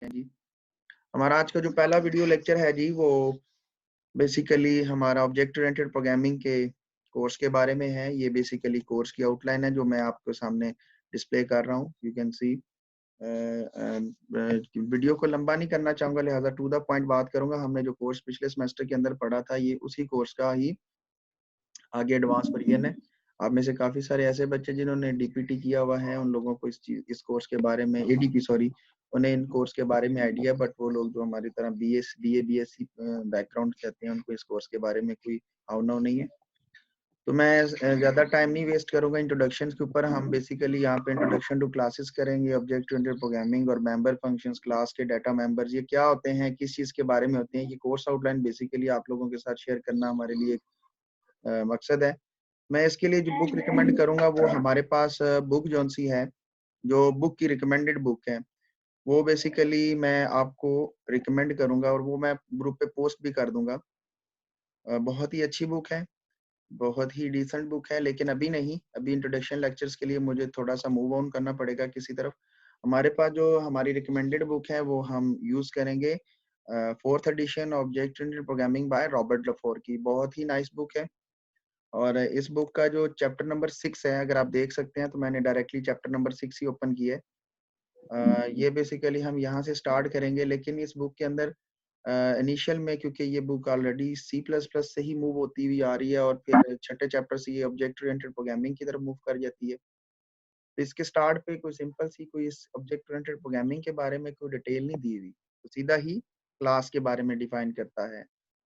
हैं जी। हमारा आज का जो पहला वीडियो लेक्चर है जी, वो बेसिकली हमारा ऑब्जेक्ट ओरिएंटेड प्रोग्रामिंग के कोर्स के बारे में है। ये बेसिकली कोर्स की आउटलाइन है जो मैं आपके सामने डिस्प्ले कर रहा हूँ। You can see. वीडियो को लंबा नहीं करना चाहूंगा, लिहाजा टू द पॉइंट बात करूंगा। हमने जो कोर्स पिछले सेमेस्टर के अंदर पढ़ा था, ये उसी कोर्स का ही आगे एडवांस वर्जन है। आप में से काफी सारे ऐसे बच्चे जिन्होंने डीपीटी किया हुआ है, उन लोगों को इस कोर्स के बारे में, एडीपी सॉरी, उन्हें इन कोर्स के बारे में आइडिया। बट वो लोग जो हमारी तरह बीएससी बैकग्राउंड कहते हैं, उनको इस कोर्स के बारे में कोई अवनव नहीं है। तो मैं ज्यादा टाइम नहीं वेस्ट करूंगा इंट्रोडक्शन के ऊपर। हम बेसिकली यहाँ पे इंट्रोडक्शन टू क्लासेस करेंगे, ऑब्जेक्ट ओरिएंटेड प्रोग्रामिंग और मेंबर फंक्शंस, क्लास के डाटा मेंबर्स, ये क्या होते हैं, किस चीज के बारे में होते हैं। ये कोर्स आउटलाइन बेसिकली आप लोगों के साथ शेयर करना हमारे लिए एक मकसद है। मैं इसके लिए जो बुक रिकमेंड करूंगा, वो हमारे पास बुक जौन सी है, जो बुक की रिकमेंडेड बुक है, वो बेसिकली मैं आपको रिकमेंड करूंगा और वो मैं ग्रुप पे पोस्ट भी कर दूंगा। बहुत ही अच्छी बुक है, बहुत ही डिसेंट बुक है, लेकिन अभी नहीं, अभी इंट्रोडक्शन लेक्चर्स के लिए मुझे थोड़ा सा मूव ऑन करना पड़ेगा किसी तरफ। हमारे पास जो हमारी रिकमेंडेड बुक है, वो हम यूज करेंगे fourth edition object oriented programming by Robert Lafore की। बहुत ही नाइस बुक है। और इस बुक का जो चैप्टर नंबर 6 है, अगर आप देख सकते हैं, तो मैंने डायरेक्टली चैप्टर नंबर 6 ही ओपन किया है। ये बेसिकली हम यहाँ से स्टार्ट करेंगे, लेकिन इस बुक के अंदर इनिशियल में, क्योंकि ये बुक ऑलरेडी C++ से ही मूव होती हुई आ रही है और फिर छठे चैप्टर से ये ऑब्जेक्ट ओरिएंटेड प्रोग्रामिंग की तरफ मूव कर जाती है। तो इसके स्टार्ट पे कोई सिंपल सी कोई इस ऑब्जेक्ट ओरिएंटेड प्रोग्रामिंग के बारे में कोई डिटेल नहीं दी हुई, तो सीधा ही क्लास के बारे में डिफाइन करता है।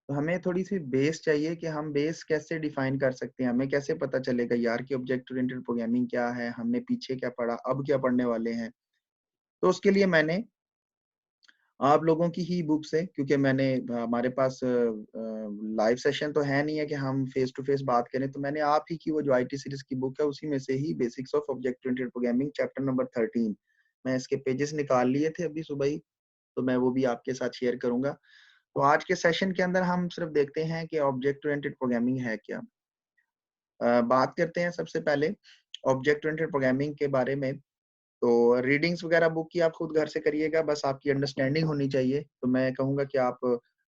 तो हमें थोड़ी सी बेस चाहिए कि हम बेस कैसे डिफाइन कर सकते हैं, हमें कैसे पता चलेगा यार कि ऑब्जेक्ट ओरिएंटेड प्रोग्रामिंग क्या है, हमने पीछे क्या पढ़ा, अब क्या पढ़ने वाले हैं। तो उसके लिए मैंने आप लोगों की ही बुक से, क्योंकि मैंने हमारे पास लाइव सेशन तो है नहीं है कि हम फेस टू फेस बात करें, तो मैंने आप ही की वो जो आईटी सीरीज की बुक है, उसी में से ही basics of object oriented programming chapter number 13, मैं इसके पेजेस निकाल लिए थे अभी सुबह ही, तो मैं वो भी आपके साथ शेयर करूंगा। तो आज के सेशन के अंदर हम सिर्फ देखते हैं कि ऑब्जेक्ट ओरिएंटेड प्रोग्रामिंग है क्या। बात करते हैं सबसे पहले ऑब्जेक्ट ओरिएंटेड प्रोग्रामिंग के बारे में। तो रीडिंग्स वगैरह बुक की आप खुद घर से करिएगा, बस आपकी अंडरस्टैंडिंग होनी चाहिए। तो मैं कहूँगा कि आप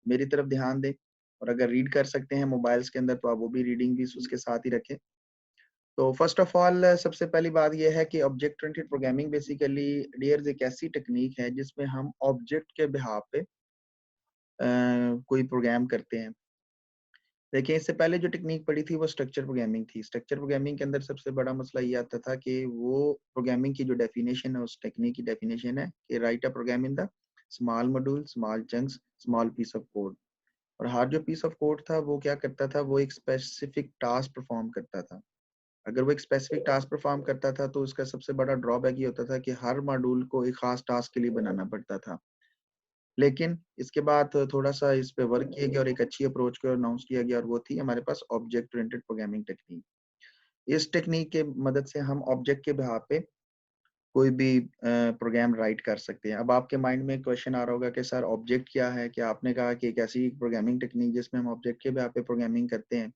मेरी तरफ ध्यान दें, और अगर रीड कर सकते हैं मोबाइल्स के अंदर, तो आप वो भी रीडिंग भी उसके साथ ही रखें। तो फर्स्ट ऑफ ऑल सबसे पहली बात यह है कि object oriented programming basically dears एक ऐसी टेक्निक है जिसमें हम ऑब्जेक्ट के बिहाफ पे कोई प्रोग्राम करते हैं। देखिए, इससे पहले जो टेक्निक पढ़ी थी वो स्ट्रक्चर प्रोग्रामिंग थी। स्ट्रक्चर प्रोग्रामिंग के अंदर सबसे बड़ा मसला ये आता था कि वो प्रोग्रामिंग की जो डेफिनेशन है, उस टेक्निक की डेफिनेशन है कि write a program in the small module, small chunks, small piece of code. और हर जो पीस ऑफ कोड था वो क्या करता था, वो एक स्पेसिफिक टास्क परफॉर्म करता था। अगर वो एक स्पेसिफिक टास्क परफॉर्म करता था, तो उसका सबसे बड़ा ड्रॉबैक ये होता था कि हर मॉड्यूल को एक खास टास्क के लिए बनाना पड़ता था। लेकिन इसके बाद थोड़ा सा इस पे वर्क किया गया और एक अच्छी अप्रोच को अनाउंस किया गया, और वो थी हमारे पास ऑब्जेक्ट ओरिएंटेड प्रोग्रामिंग टेक्निक। इस टेक्निक के मदद से हम ऑब्जेक्ट के बिहाफ पे कोई भी प्रोग्राम राइट कर सकते हैं। अब आपके माइंड में क्वेश्चन आ रहा होगा कि सर ऑब्जेक्ट क्या है, कि आपने कहा कि एक ऐसी प्रोग्रामिंग टेक्निक जिसमें हम ऑब्जेक्ट के बिहाफ पे प्रोग्रामिंग करते हैं,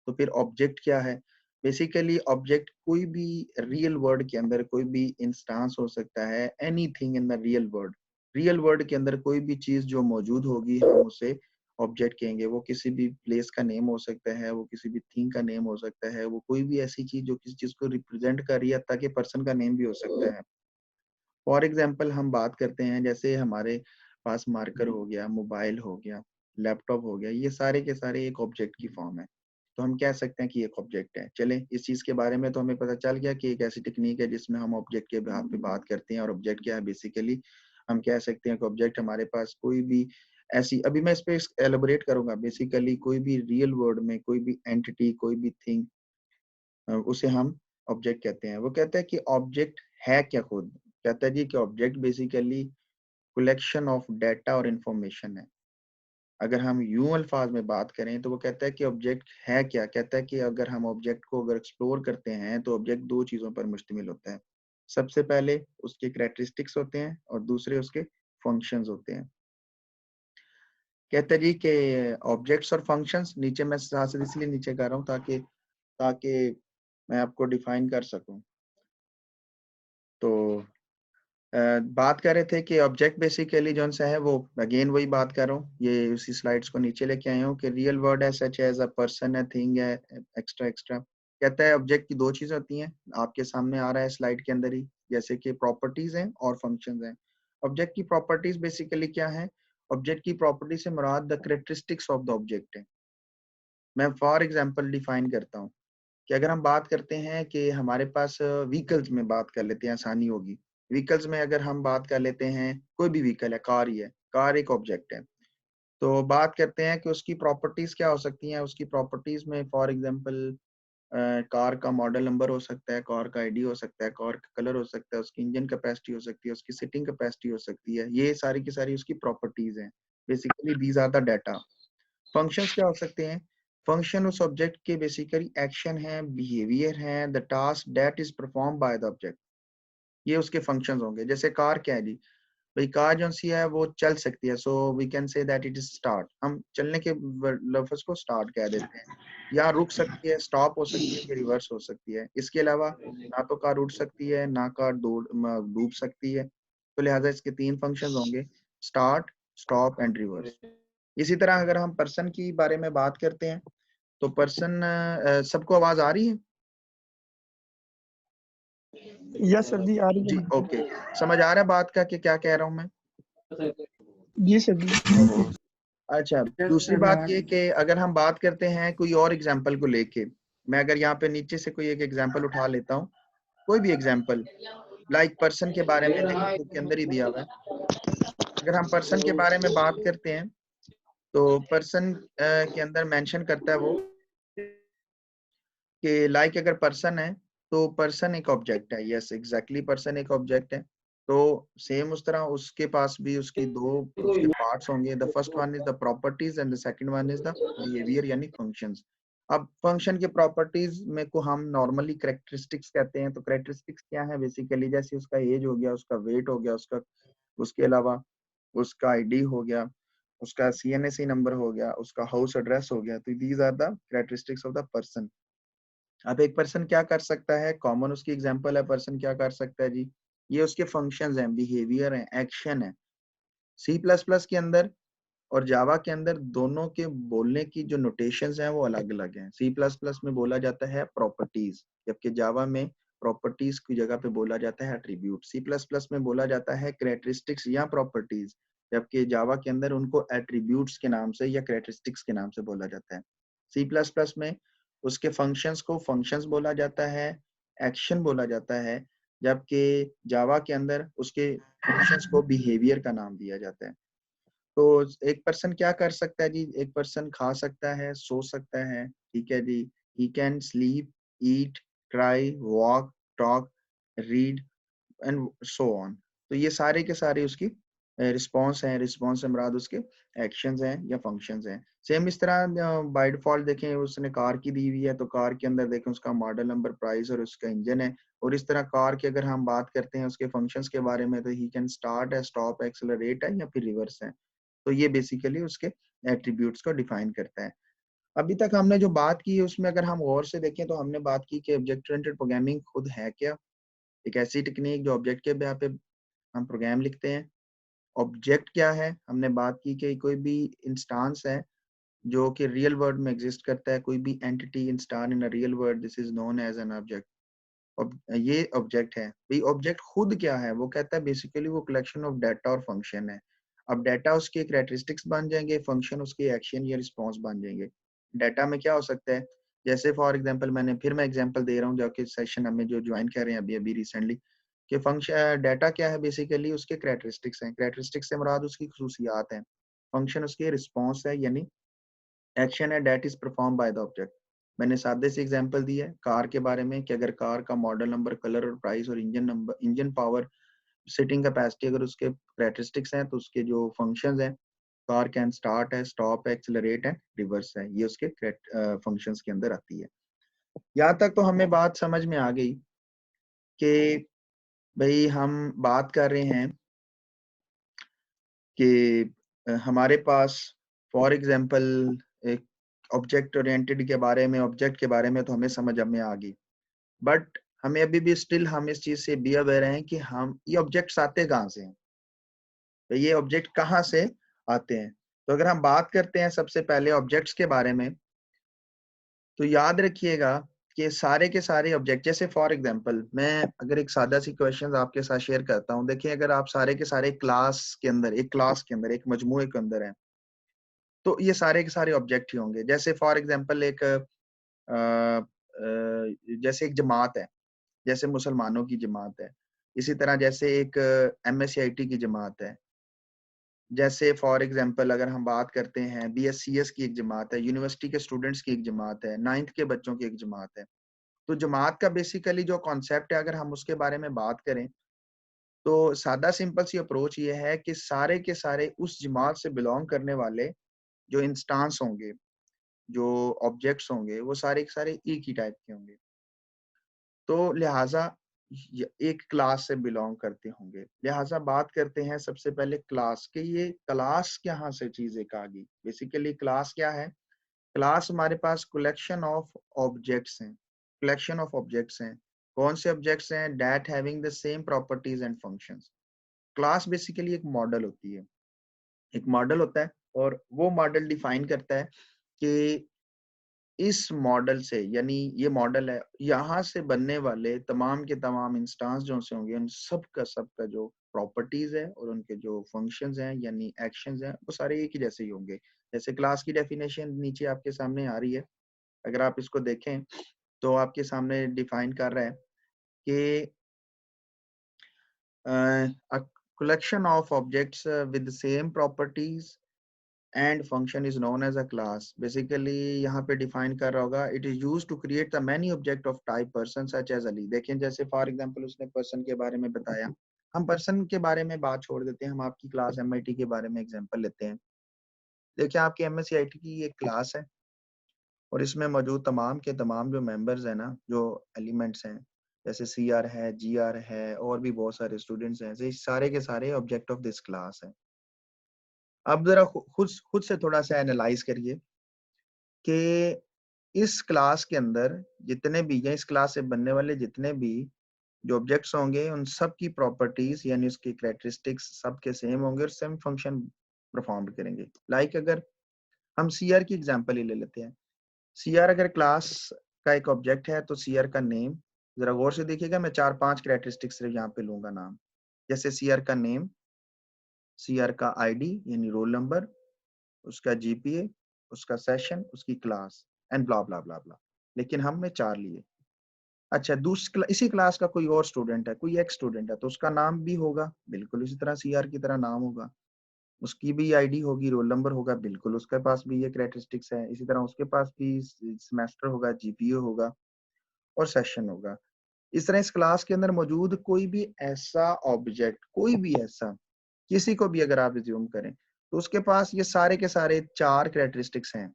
तो फिर ऑब्जेक्ट क्या है। बेसिकली ऑब्जेक्ट कोई भी रियल वर्ल्ड के अंदर कोई भी इंस्टांस हो सकता है, anything in the real world. Real world के अंदर कोई भी चीज जो मौजूद होगी, हम उसे ऑब्जेक्ट कहेंगे। वो किसी भी प्लेस का नेम हो सकता है, वो किसी भी थिंग का नेम हो सकता है, वो कोई भी ऐसी चीज जो किसी चीज को रिप्रेजेंट कर रही है, ताकि पर्सन का नेम भी हो सकता है। फॉर एग्जाम्पल हम बात करते हैं, जैसे हमारे पास मार्कर हो गया, मोबाइल हो गया, लैपटॉप हो गया, ये सारे के सारे एक ऑब्जेक्ट की फॉर्म है। तो हम कह सकते हैं कि एक ऑब्जेक्ट है। चले, इस चीज के बारे में तो हमें पता चल गया कि एक ऐसी टेक्निक है जिसमें हम ऑब्जेक्ट के बिहाफ पे बात करते हैं। और ऑब्जेक्ट क्या है, बेसिकली हम कह सकते हैं कि ऑब्जेक्ट हमारे पास कोई भी ऐसी, अभी मैं इस पे एलोबरेट करूंगा, बेसिकली कोई भी रियल वर्ल्ड में कोई भी एंटिटी, कोई भी थिंग, उसे हम ऑब्जेक्ट कहते हैं। वो कहता है कि ऑब्जेक्ट है क्या, खुद कहता है जी कि object basically collection of data और इंफॉर्मेशन है। अगर हम यूं अल्फाज में बात करें, तो वो कहता है कि ऑब्जेक्ट है क्या, कहता है कि अगर हम ऑब्जेक्ट को अगर एक्सप्लोर करते हैं, तो ऑब्जेक्ट दो चीजों पर मुश्तमिल होता है। सबसे पहले उसके कैरेक्टरिस्टिक्स होते हैं, और दूसरे उसके फंक्शंस होते हैं। कहता है जी कि ऑब्जेक्ट्स और फंक्शंस, नीचे मैं साथ से इसलिए नीचे कर रहा हूँ ताकि ताकि मैं आपको डिफाइन कर सकूं। तो बात कर रहे थे कि ऑब्जेक्ट बेसिकली जो सा है वो अगेन वही बात कर रहा हूँ, ये उसी स्लाइड्स को नीचे लेके आया हूँ कि रियल वर्ड है सच एज अ पर्सन है, थिंग है, एक्स्ट्रा एक्स्ट्रा। कहता है ऑब्जेक्ट की दो चीजें होती हैं, आपके सामने आ रहा है स्लाइड के अंदर ही, जैसे कि प्रॉपर्टीज हैं और फंक्शंस हैं। ऑब्जेक्ट की प्रॉपर्टीज बेसिकली क्या है? ऑब्जेक्ट की प्रॉपर्टी से मुराद the characteristics of the object है। मैं फॉर एग्जांपल डिफाइन करता हूँ कि अगर हम बात करते हैं कि हमारे पास व्हीकल्स में बात कर लेते हैं, आसानी होगी। व्हीकल्स में अगर हम बात कर लेते हैं, कोई भी व्हीकल है, कार ही है, कार एक ऑब्जेक्ट है। तो बात करते हैं कि उसकी प्रॉपर्टीज क्या हो सकती हैं। उसकी प्रॉपर्टीज में फॉर एग्जांपल कार का मॉडल नंबर हो सकता है, कार का आईडी हो सकता है, कार का कलर हो सकता है, उसकी इंजन कैपेसिटी हो सकती है, उसकी सीटिंग कैपेसिटी हो सकती है। ये सारी की सारी उसकी प्रॉपर्टीज हैं। Basically these are the data. Functions क्या हो सकते हैं? फंक्शन उस ऑब्जेक्ट के बेसिकली एक्शन है, बिहेवियर है, the task that is perform by the object, ये उसके फंक्शंस होंगे। जैसे कार क्या है जी? भाई कार जो सी है वो चल सकती है, so we can say that it is start. हम चलने के लफ्ज को स्टार्ट कह देते हैं। या रुक सकती है, स्टॉप हो सकती है, रिवर्स हो सकती है। इसके अलावा ना तो कार उड़ सकती है, ना कार डूब सकती है। तो लिहाजा इसके तीन फंक्शंस होंगे, स्टार्ट, स्टॉप एंड रिवर्स। इसी तरह अगर हम पर्सन की बारे में बात करते हैं तो पर्सन, सबको आवाज आ रही है? यस सर जी, आ रही जी, है। ओके। समझ आ रहा है बात का कि क्या कह रहा हूं मैं? जी सर जी। ओके। अच्छा, दूसरी बात ये कि अगर हम बात करते हैं कोई और एग्जांपल को लेके, मैं अगर यहाँ पे नीचे से कोई एक एग्जांपल उठा लेता हूँ, कोई भी एग्जांपल, लाइक पर्सन के बारे में, देखें बुक के अंदर ही दिया हुआ है। अगर हम पर्सन के बारे में बात करते हैं तो पर्सन के अंदर मेंशन करता है वो कि लाइक अगर पर्सन है तो पर्सन एक ऑब्जेक्ट है। यस, एग्जैक्टली, पर्सन एक ऑब्जेक्ट है। तो सेम उस तरह उसके पास भी उसकी दो उसके पार्ट्स होंगे। The first one is the properties and the second one is the behaviour यानी फंक्शंस। अब फंक्शन के प्रॉपर्टीज में को हम नॉर्मली कैरेक्टरिस्टिक्स कहते हैं। तो कैरेक्टरिस्टिक्स क्या है? बेसिकली जैसे उसका एज हो गया, उसका वेट हो गया, उसका, उसके अलावा उसका आईडी हो गया, उसका सीएनएसई नंबर हो गया, उसका हाउस एड्रेस हो गया। तो these are the characteristics of the person. अब एक पर्सन क्या कर सकता है? कॉमन उसकी एग्जांपल है, पर्सन क्या कर सकता है जी? ये उसके फंक्शंस हैं, बिहेवियर है, एक्शन है। सी प्लस प्लस के अंदर और जावा के अंदर दोनों के बोलने की जो नोटेशंस हैं वो अलग अलग हैं। सी प्लस प्लस में बोला जाता है प्रॉपर्टीज, जबकि जावा में प्रॉपर्टीज की जगह पे बोला जाता है एट्रीब्यूट। सी प्लस प्लस में बोला जाता है कैरेक्टरिस्टिक्स या प्रॉपर्टीज, जबकि जावा के अंदर उनको एट्रीब्यूट्स के नाम से या कैरेक्टरिस्टिक्स के नाम से बोला जाता है। सी प्लस प्लस में उसके फंक्शंस को फंक्शंस बोला जाता है, एक्शन बोला जाता है, जबकि जावा के अंदर उसके फंक्शंस को बिहेवियर का नाम दिया जाता है। तो एक पर्सन क्या कर सकता है जी? एक पर्सन खा सकता है, सो सकता है, ठीक है जी। He can sleep, eat, try, walk, talk, read and so on. तो ये सारे के सारे उसकी रिस्पॉन्स हैं। रिस्पॉन्स से मुराद उसके एक्शंस हैं या फंक्शंस हैं। सेम इस तरह बाय डिफॉल्ट देखें, उसने कार की दी हुई है तो कार के अंदर देखें उसका मॉडल नंबर, प्राइस और उसका इंजन है। और इस तरह कार के अगर हम बात करते हैं उसके फंक्शंस के बारे में, तो ही कैन स्टार्ट है, स्टॉप, एक्सेलरेट है या फिर रिवर्स है। तो ये बेसिकली उसके एट्रीब्यूट्स को डिफाइन करता है। अभी तक हमने जो बात की है उसमें अगर हम गौर से देखें तो हमने बात की कि ऑब्जेक्ट ओरिएंटेड प्रोग्रामिंग खुद है क्या? एक ऐसी टेक्निक जो ऑब्जेक्ट के बेस पे हम प्रोग्राम लिखते हैं। ऑब्जेक्ट क्या है? हमने बात की कि कोई भी इंस्टांस है जो कि रियल वर्ल्ड में एग्जिस्ट करता है, कोई भी entity instance in a real world, this is known as an object. ये ऑब्जेक्ट है। भाई ऑब्जेक्ट खुद क्या है? वो कहता है बेसिकली वो कलेक्शन ऑफ डाटा और फंक्शन है। अब डाटा उसके कैरेक्टरिस्टिक्स बन जाएंगे, फंक्शन उसके एक्शन या रिस्पॉन्स बन जाएंगे। डाटा में क्या हो सकता है? जैसे फॉर एग्जांपल फिर मैं एग्जांपल दे रहा हूँ, जो कि सेशन हमें जो ज्वाइन कर रहे हैं अभी अभी रिसेंटली, कि फंक्शन डाटा क्या है? बेसिकली उसके कैरेक्टरिस्टिक्स हैं। कैरेक्टरिस्टिक्स से मुराद उसकी खसूसियात हैं। फंक्शन उसके रिस्पॉन्स है यानी एक्शन है that is perform by the object. मैंने सादे से एग्जांपल दिया है कार के बारे में कि अगर कार का मॉडल नंबर, कलर और प्राइस और engine number, engine power, seating capacity अगर उसके कैरेक्टरिस्टिक्स हैं तो उसके जो फंक्शंस हैं, कार कैन स्टार्ट है, स्टॉप है, एक्सेलरेट है, रिवर्स है, ये उसके फंक्शंस के अंदर आती है। यहाँ तक तो हमें बात समझ में आ गई कि भाई हम बात कर रहे हैं कि हमारे पास फॉर एग्जांपल एक ऑब्जेक्ट ओरिएंटेड के बारे में, ऑब्जेक्ट के बारे में तो हमें समझ में आ गई। बट हमें अभी भी स्टिल हम इस चीज से बी अवेयर हैं कि हम ये ऑब्जेक्ट्स आते कहाँ से हैं, तो ये ऑब्जेक्ट कहाँ से आते हैं। तो अगर हम बात करते हैं सबसे पहले ऑब्जेक्ट्स के बारे में, तो याद रखिएगा कि सारे के सारे ऑब्जेक्ट, जैसे फॉर एग्जांपल मैं अगर एक सादा सी क्वेश्चन आपके साथ शेयर करता हूँ, देखिए अगर आप सारे के सारे क्लास के अंदर, एक मजमूए के अंदर हैं, तो ये सारे के सारे ऑब्जेक्ट ही होंगे। जैसे फॉर एग्जांपल एक जैसे एक जमात है, जैसे मुसलमानों की जमात है, इसी तरह जैसे एक MSCIT की जमात है, जैसे फॉर एग्जांपल अगर हम बात करते हैं BSCS की एक जमात है, यूनिवर्सिटी के स्टूडेंट्स की एक जमात है, 9th के बच्चों की एक जमात है। तो जमात का बेसिकली जो कॉन्सेप्ट है, अगर हम उसके बारे में बात करें, तो सादा सिंपल सी अप्रोच ये है कि सारे के सारे उस जमात से बिलोंग करने वाले जो इंस्टांस होंगे, जो ऑब्जेक्ट्स होंगे, वो सारे के सारे एक ही टाइप के होंगे। तो लिहाजा एक क्लास से बिलोंग करते होंगे। लिहाजा बात करते हैं सबसे पहले क्लास के, ये क्लास कहाँ से चीज एक आ गई। बेसिकली क्लास क्या है? क्लास हमारे पास कलेक्शन ऑफ ऑब्जेक्ट्स हैं, कलेक्शन ऑफ ऑब्जेक्ट्स हैं। कौन से ऑब्जेक्ट्स हैं? That having the same properties and functions. Class basically एक मॉडल होती है, एक मॉडल होता है, और वो मॉडल डिफाइन करता है कि इस मॉडल से, यानी ये मॉडल है, यहाँ से बनने वाले तमाम के तमाम इंस्टांस जो से होंगे, उन सब का जो प्रॉपर्टीज है और उनके जो फंक्शंस हैं यानी एक्शंस हैं, वो सारे एक ही जैसे ही होंगे। जैसे क्लास की डेफिनेशन नीचे आपके सामने आ रही है, अगर आप इसको देखें तो आपके सामने डिफाइन कर रहा है कि a collection of objects with the same properties and function is known as a class. Basically यहाँ पे define कर रहा होगा, it is used to create the many object of type person such as Ali। देखें जैसे for example उसने person के बारे में बताया, हम person के बारे में बात छोड़ देते हैं, हम आपकी क्लास MIT के बारे में एग्जांपल लेते हैं। देखिए आपकी MSCIT की एक क्लास है और इसमें मौजूद तमाम के तमाम जो मेंबर्स हैं ना, जो एलिमेंट्स हैं, जैसे CR है, GR है, और भी बहुत सारे स्टूडेंट्स हैं, ये सारे के सारे ऑब्जेक्ट ऑफ दिस क्लास है। अब जरा खुद से थोड़ा सा एनालाइज करिए कि इस क्लास के अंदर जितने भी, या इस क्लास से बनने वाले जितने भी जो ऑब्जेक्ट्स होंगे, उन सब की प्रॉपर्टीज यानी उसकी कैरेक्टरिस्टिक्स सब के सेम होंगे और सेम फंक्शन परफॉर्म करेंगे। लाइक अगर हम CR की एग्जांपल ही ले लेते हैं, CR अगर क्लास का एक ऑब्जेक्ट है, तो CR का नेम, जरा गौर से देखिएगा, मैं 4-5 कैरेक्टरिस्टिक्स सिर्फ यहाँ पे लूंगा नाम, जैसे CR का नेम, CR का ID यानी रोल नंबर, उसका GPA, उसका सेशन, उसकी क्लास, एंड ब्ला ब्ला ब्ला ब्ला। लेकिन हमने 4 लिए। अच्छा, इसी क्लास का कोई और स्टूडेंट है, कोई एक्स स्टूडेंट है, तो उसका नाम भी होगा बिल्कुल इसी तरह, CR की तरह नाम होगा, उसकी भी ID होगी, रोल नंबर होगा, बिल्कुल उसके पास भी ये कैरेक्टरिस्टिक्स है। इसी तरह उसके पास भी सेमेस्टर होगा, GPA होगा और सेशन होगा। इस तरह इस क्लास के अंदर मौजूद कोई भी ऐसा ऑब्जेक्ट, कोई भी ऐसा, किसी को भी अगर आप रिज्यूम करें, तो उसके पास ये सारे के सारे 4 कैरेक्टरिस्टिक्स हैं।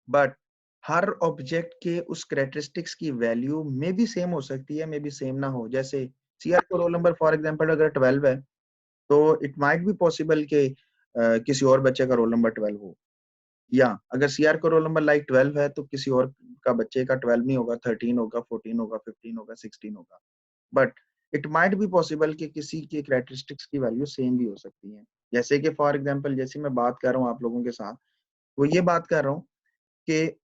बट हर ऑब्जेक्ट के उस कैरेक्टरिस्टिक्स की वैल्यू में भी सेम हो सकती है, में भी सेम ना हो। जैसे CR का रोल नंबर फॉर एग्जांपल अगर 12 है, तो इट माइट बी पॉसिबल कि किसी और बच्चे का रोल नंबर 12 हो, या अगर CR का रोल नंबर लाइक 12 है, तो किसी और का बच्चे का 12 नहीं होगा, 13 होगा, 14 होगा, 15 होगा, 16 होगा। But it might be possible कि किसी की कैरेक्टरिस्टिक्स की वैल्यू सेम भी हो सकती है। जैसे कि फॉर एग्जांपल जैसे मैं बात कर रहा हूँ आप लोगों के साथ, वो ये बात कर रहा हूँ कि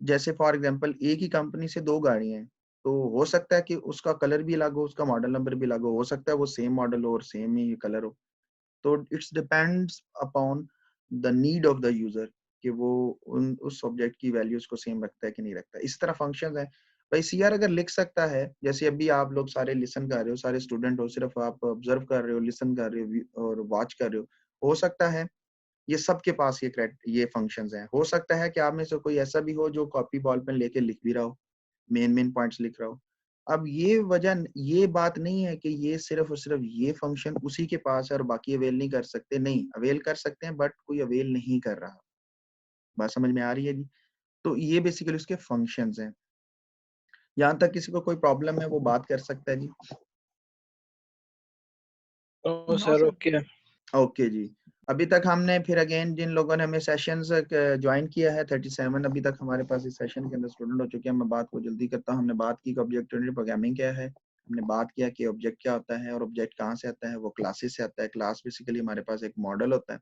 जैसे फॉर एग्जांपल एक ही कंपनी से 2 गाड़ियां हैं, तो हो सकता है कि उसका कलर भी अलग हो, उसका मॉडल नंबर भी अलग हो सकता है वो सेम मॉडल हो और सेम ही कलर हो। तो it's depends upon the need of the user कि वो उस ऑब्जेक्ट की वैल्यूज को सेम रखता है कि नहीं रखता है। इस तरह फंक्शंस है। भाई CR अगर लिख सकता है, जैसे अभी आप लोग सारे लिसन कर रहे हो, सारे स्टूडेंट हो, सिर्फ आप ऑब्जर्व कर रहे हो, लिसन कर रहे हो और वॉच कर रहे हो सकता है ये सबके पास ये फंक्शंस हैं। हो सकता है कि आप में से कोई ऐसा भी हो जो कॉपी बॉल पेन लेके लिख भी रहा हो, मेन पॉइंट्स लिख रहा हो। अब ये बात नहीं है कि ये सिर्फ और सिर्फ ये फंक्शन उसी के पास है और बाकी अवेल नहीं कर सकते। नहीं, अवेल कर सकते हैं, बट कोई अवेल नहीं कर रहा। बात समझ में आ रही है जी? तो ये बेसिकली उसके फंक्शंस हैं। यहाँ तक किसी को कोई प्रॉब्लम है वो बात कर सकता है जी। No sir, okay. ओके जी। अभी तक हमने फिर अगेन जिन लोगों ने हमें सेशंस ज्वाइन किया है 37 अभी तक हमारे पास इस सेशन के अंदर स्टूडेंट हो चुके हैं। मैं बात को जल्दी करता हूँ। हमने बात की कि ऑब्जेक्ट ओरिएंटेड प्रोग्रामिंग क्या है, हमने बात किया कि ऑब्जेक्ट क्या होता है और ऑब्जेक्ट कहाँ से आता है, वो क्लासेस से आता है। क्लास बेसिकली हमारे पास एक मॉडल होता है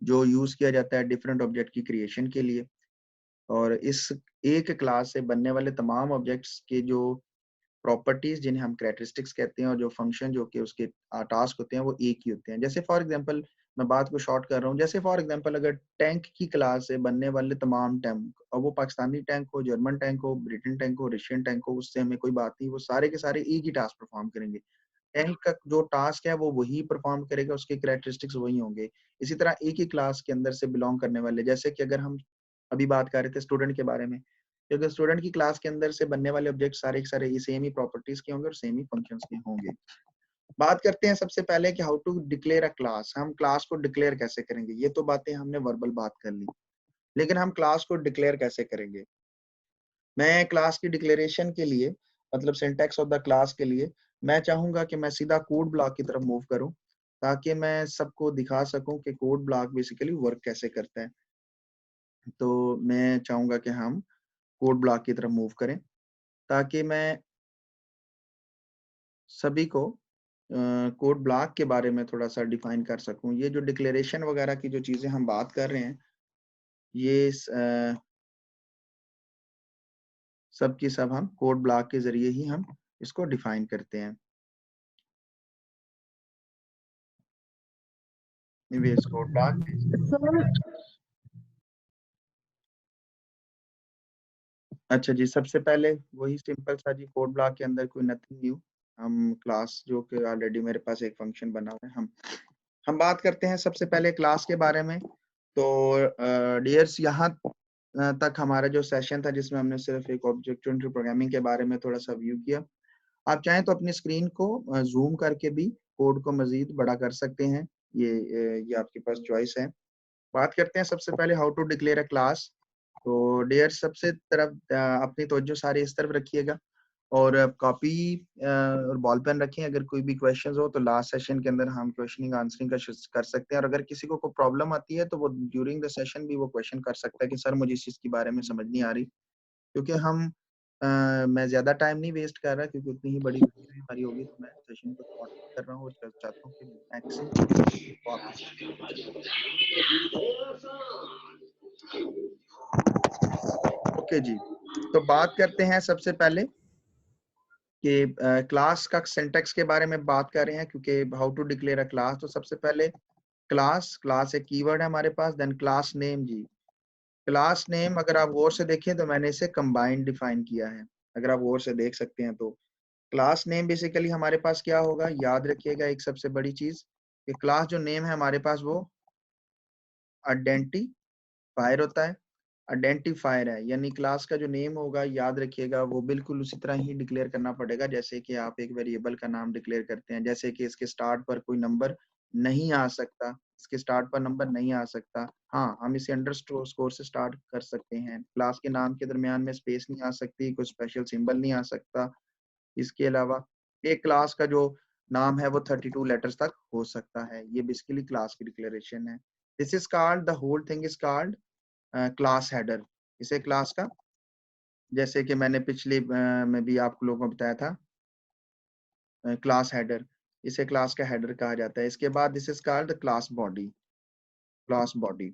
जो यूज किया जाता है डिफरेंट ऑब्जेक्ट की क्रिएशन के लिए, और इस एक क्लास से बनने वाले तमाम ऑब्जेक्ट्स के जो प्रॉपर्टीज जिन्हें हम कैरेक्टरिस्टिक्स कहते हैं और जो फंक्शन जो कि उसके टास्क होते हैं वो एक ही होते हैं। जैसे फॉर एग्जांपल मैं बात को शॉर्ट कर रहा हूँ, जैसे फॉर एग्जांपल अगर टैंक की क्लास से बनने वाले तमाम टैंक, और वो पाकिस्तानी टैंक हो, जर्मन टैंक हो, ब्रिटेन टैंक हो, रशियन टैंक हो, उससे हमें कोई बात नहीं, वो सारे के सारे एक ही टास्क परफॉर्म करेंगे। टैंक का जो टास्क है वो वही परफॉर्म करेगा, उसके कैरेक्टरिस्टिक्स वही होंगे। इसी तरह एक ही क्लास के अंदर से बिलोंग करने वाले, जैसे कि अगर हम अभी बात कर रहे थे स्टूडेंट के बारे में, क्योंकि स्टूडेंट की क्लास के अंदर से बनने वाले ऑब्जेक्ट सारे के सारे सेम ही प्रॉपर्टीज के होंगे और सेम ही फंक्शंस के होंगे। बात करते हैं सबसे पहले कि how to declare a class. हम क्लास को डिक्लेयर कैसे करेंगे, ये तो बातें हमने वर्बल बात कर ली, लेकिन हम क्लास को डिक्लेयर कैसे करेंगे। मैं क्लास की डिक्लेरेशन के लिए, मतलब सिंटैक्स ऑफ द क्लास के लिए, मैं चाहूंगा कि मैं सीधा कोड ब्लॉक की तरफ मूव करूं, ताकि मैं सबको दिखा सकूं कि कोड ब्लॉक बेसिकली वर्क कैसे करता है। तो मैं चाहूंगा कि हम कोड ब्लॉक की तरफ मूव करें, ताकि मैं सभी को कोड ब्लॉक के बारे में थोड़ा सा डिफाइन कर सकूं। ये जो डिक्लेरेशन वगैरह की जो चीजें हम बात कर रहे हैं, ये सब की सब हम कोड ब्लॉक के जरिए ही हम इसको डिफाइन करते हैं। कोड ब्लॉक, अच्छा जी, सबसे पहले वही सिंपल सा जी, कोड ब्लॉक के अंदर कोई नथिंग न्यू। हम क्लास जो कि ऑलरेडी मेरे पास एक फंक्शन बना हुआ है, हम बात करते हैं सबसे पहले क्लास के बारे में। तो डियर्स, यहाँ तक हमारा जो सेशन था जिसमें हमने सिर्फ एक ऑब्जेक्ट ओरिएंटेड प्रोग्रामिंग के बारे में थोड़ा सा व्यू किया। आप चाहें तो अपनी स्क्रीन को जूम करके भी कोड को मजीद बड़ा कर सकते हैं, ये आपके पास चॉइस है। बात करते हैं सबसे पहले how to declare a class. तो डियर, सबसे तरफ अपनी तवज्जो सारी इस तरफ रखिएगा, और कॉपी और बॉल पेन रखें। अगर कोई भी क्वेश्चंस हो तो लास्ट सेशन के अंदर हम क्वेश्चनिंग आंसरिंग का कर सकते हैं, और अगर किसी को कोई प्रॉब्लम आती है तो वो ड्यूरिंग द सेशन भी वो क्वेश्चन कर सकता है कि सर मुझे इस चीज़ के बारे में समझ नहीं आ रही। क्योंकि मैं ज़्यादा टाइम नहीं वेस्ट कर रहा, क्योंकि उतनी ही बड़ी वीडियो हमारी होगी, तो मैं सेशन को शॉर्ट कर रहा हूँ और चाहता हूँ कि मैक्सिमम। ओके जी, तो बात करते हैं सबसे पहले कि क्लास का सिंटैक्स के बारे में बात कर रहे हैं, क्योंकि how to declare a class. तो सबसे पहले क्लास एक कीवर्ड है हमारे पास, देन क्लास नेम जी। क्लास नेम अगर आप गौर से देखें तो मैंने इसे कंबाइंड डिफाइन किया है, अगर आप गौर से देख सकते हैं तो। क्लास नेम बेसिकली हमारे पास क्या होगा, याद रखिएगा एक सबसे बड़ी चीज, कि क्लास जो नेम है हमारे पास वो आइडेंटिफायर होता है। आइडेंटिफायर है, यानी क्लास का जो नेम होगा, याद रखिएगा, वो बिल्कुल उसी तरह ही डिक्लेयर करना पड़ेगा जैसे कि आप एक वेरिएबल का नाम डिक्लेयर करते हैं। जैसे कि इसके स्टार्ट पर कोई नंबर नहीं आ सकता, इसके स्टार्ट पर नंबर नहीं आ सकता। हाँ, हम इसे अंडरस्कोर से स्टार्ट कर सकते हैं। क्लास के नाम के दरमियान में स्पेस नहीं आ सकती, कोई स्पेशल सिंबल नहीं आ सकता। इसके अलावा एक क्लास का जो नाम है वो 32 लेटर्स तक हो सकता है। ये बेसिकली क्लास की डिक्लेरेशन है। This is called, the whole thing is called class header. इसे क्लास का, जैसे कि मैंने पिछले में भी आप लोगों को बताया था, क्लास हेडर, इसे क्लास का हेडर कहा जाता है। इसके बाद this is called class body. Class body,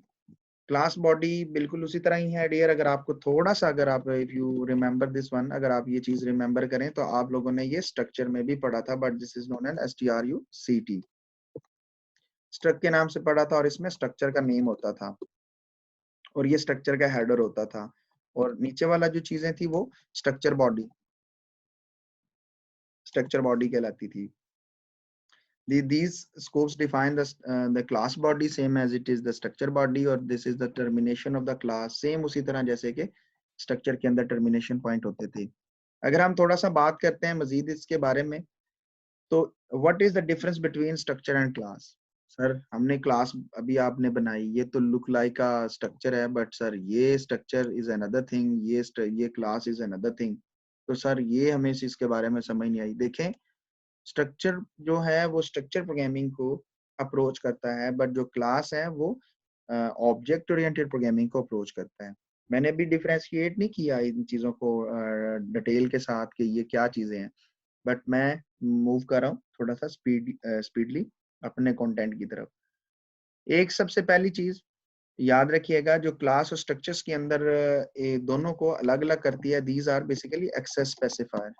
class body बिल्कुल उसी तरह ही है डियर। अगर आपको थोड़ा सा, अगर आप if you remember this one, अगर आप ये चीज रिमेंबर करें तो आप लोगों ने ये स्ट्रक्चर में भी पढ़ा था, but this is known as STRUCT। Struct के नाम से पढ़ा था, और इसमें स्ट्रक्चर का नेम होता था, और ये स्ट्रक्चर का हेडर होता था, और नीचे वाला जो चीजें थी वो स्ट्रक्चर बॉडी, स्ट्रक्चर बॉडी कहलाती थी। These scopes define the class body same as it is the structure body, और this is the termination of the class, same उसी तरह जैसे कि स्ट्रक्चर के अंदर टर्मिनेशन पॉइंट होते थे। अगर हम थोड़ा सा बात करते हैं मजीद इसके बारे में, तो what is the difference between structure and class. Sir हमने क्लास अभी आपने बनाई, ये तो लुक लाइक का स्ट्रक्चर है, बट सर ये स्ट्रक्चर इज अनदर थिंग, ये क्लास इज अनदर थिंग। तो सर ये हमें इस चीज के बारे में समझ नहीं आई। देखें, स्ट्रक्चर जो है वो स्ट्रक्चर प्रोग्रामिंग को अप्रोच करता है, बट जो क्लास है वो ऑब्जेक्ट ओरिएंटेड प्रोग्रामिंग को अप्रोच करता है। मैंने भी डिफरेंशिएट नहीं किया इन चीज़ों को डिटेल के साथ कि ये क्या चीज़ें हैं, बट मैं मूव कर रहा हूँ थोड़ा सा स्पीडली अपने कंटेंट की तरफ। एक सबसे पहली चीज़ याद रखिएगा, जो क्लास और स्ट्रक्चर्स के अंदर दोनों को अलग-अलग करती है, these are basically access specifier.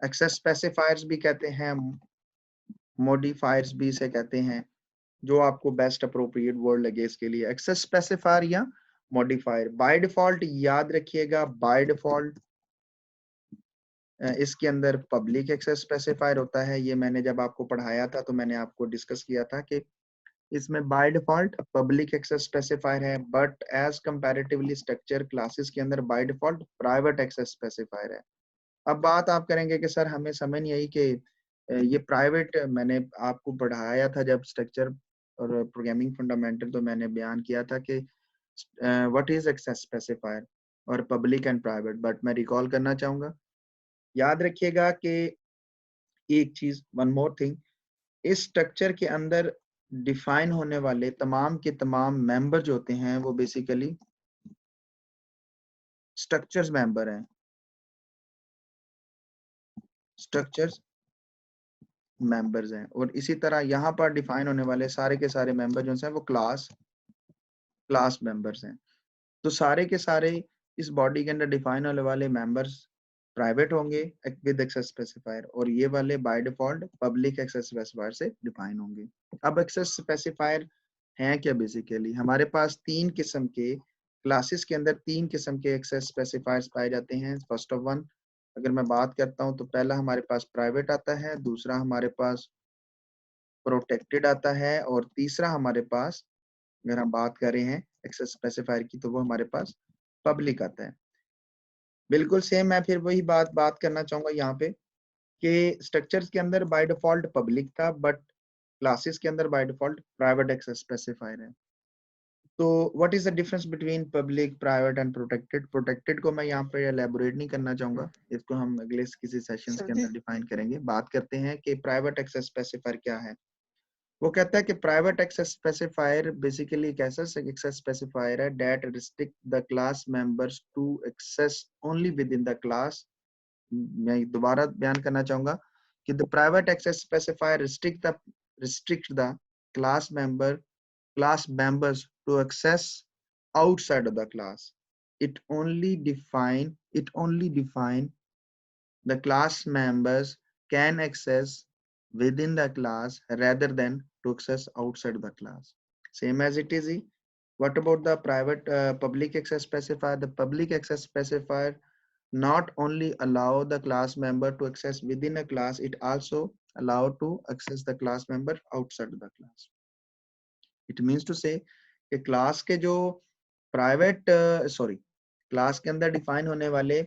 Access specifiers भी कहते हैं, मॉडिफायर्स भी इसे कहते हैं, जो आपको बेस्ट अप्रोप्रिएट वर्ड लगे इसके लिए, एक्सेस स्पेसिफायर या मॉडिफायर। बाय डिफॉल्ट याद रखिएगा, बाय डिफॉल्ट इसके अंदर पब्लिक एक्सेस स्पेसिफायर होता है। ये मैंने जब आपको पढ़ाया था तो मैंने आपको डिस्कस किया था कि इसमें by default public access specifier है, but as comparatively structure classes के अंदर by default private access specifier है। अब बात आप करेंगे कि सर हमें समझ नहीं आई कि ये प्राइवेट, मैंने आपको पढ़ाया था जब स्ट्रक्चर और प्रोग्रामिंग फंडामेंटल, तो मैंने बयान किया था कि व्हाट इज एक्सेस स्पेसिफायर और पब्लिक एंड प्राइवेट। बट मैं रिकॉल करना चाहूंगा, याद रखिएगा कि एक चीज, वन मोर थिंग, इस स्ट्रक्चर के अंदर डिफाइन होने वाले तमाम के तमाम मेंबर जो होते हैं वो बेसिकली स्ट्रक्चर्स मेंबर हैं, स्ट्रक्चर्स मेंबर्स हैं। और इसी तरह यहाँ पर डिफाइन होने वाले सारे के सारे मेंबर जो हैं वो क्लास मेंबर्स हैं। तो सारे के सारे इस बॉडी के अंदर डिफाइन होने वाले मेंबर्स प्राइवेट होंगे विद एक्सेस स्पेसिफायर, और ये वाले by default public access specifier से डिफाइन होंगे। अब एक्सेस स्पेसिफायर हैं क्या? बेसिकली हमारे पास तीन किस्म के क्लासेस के अंदर तीन किस्म के एक्सेस स्पेसिफायर्स पाए जाते हैं। फर्स्ट ऑफ वन, अगर मैं बात करता हूं तो पहला हमारे पास प्राइवेट आता है, दूसरा हमारे पास प्रोटेक्टेड आता है, और तीसरा हमारे पास, अगर हम बात कर रहे हैं एक्सेस स्पेसिफायर की, तो वो हमारे पास पब्लिक आता है। बिल्कुल सेम मैं फिर वही बात करना चाहूंगा यहाँ पे कि स्ट्रक्चर्स के अंदर बाय डिफॉल्ट पब्लिक था, बट क्लासेस के अंदर by default private access specifier है। तो what is the difference between public, private and protected? Protected को मैं यहाँ पे एलैबोरेट नहीं करना चाहूंगा, इसको हम अगले किसी सेशंस सर के जी अंदर डिफाइन करेंगे। बात करते हैं कि प्राइवेट एक्सेस स्पेसिफायर क्या है। वो कहता है कि प्राइवेट एक्सेस स्पेसिफायर बेसिकली एक ऐसा एक्सेस स्पेसिफायर है that restrict the class members to access only within the class. मैं दोबारा बयान करना चाहूंगा कि the private access specifier restrict the class members to access outside of the class. It only define the class members can access within the class rather than to access outside the class. Same as it is. What about the private public access specifier? The public access specifier not only allow the class member to access within a class, it also allow to access the class member outside the class. It means to say कि class के जो class के अंदर define होने वाले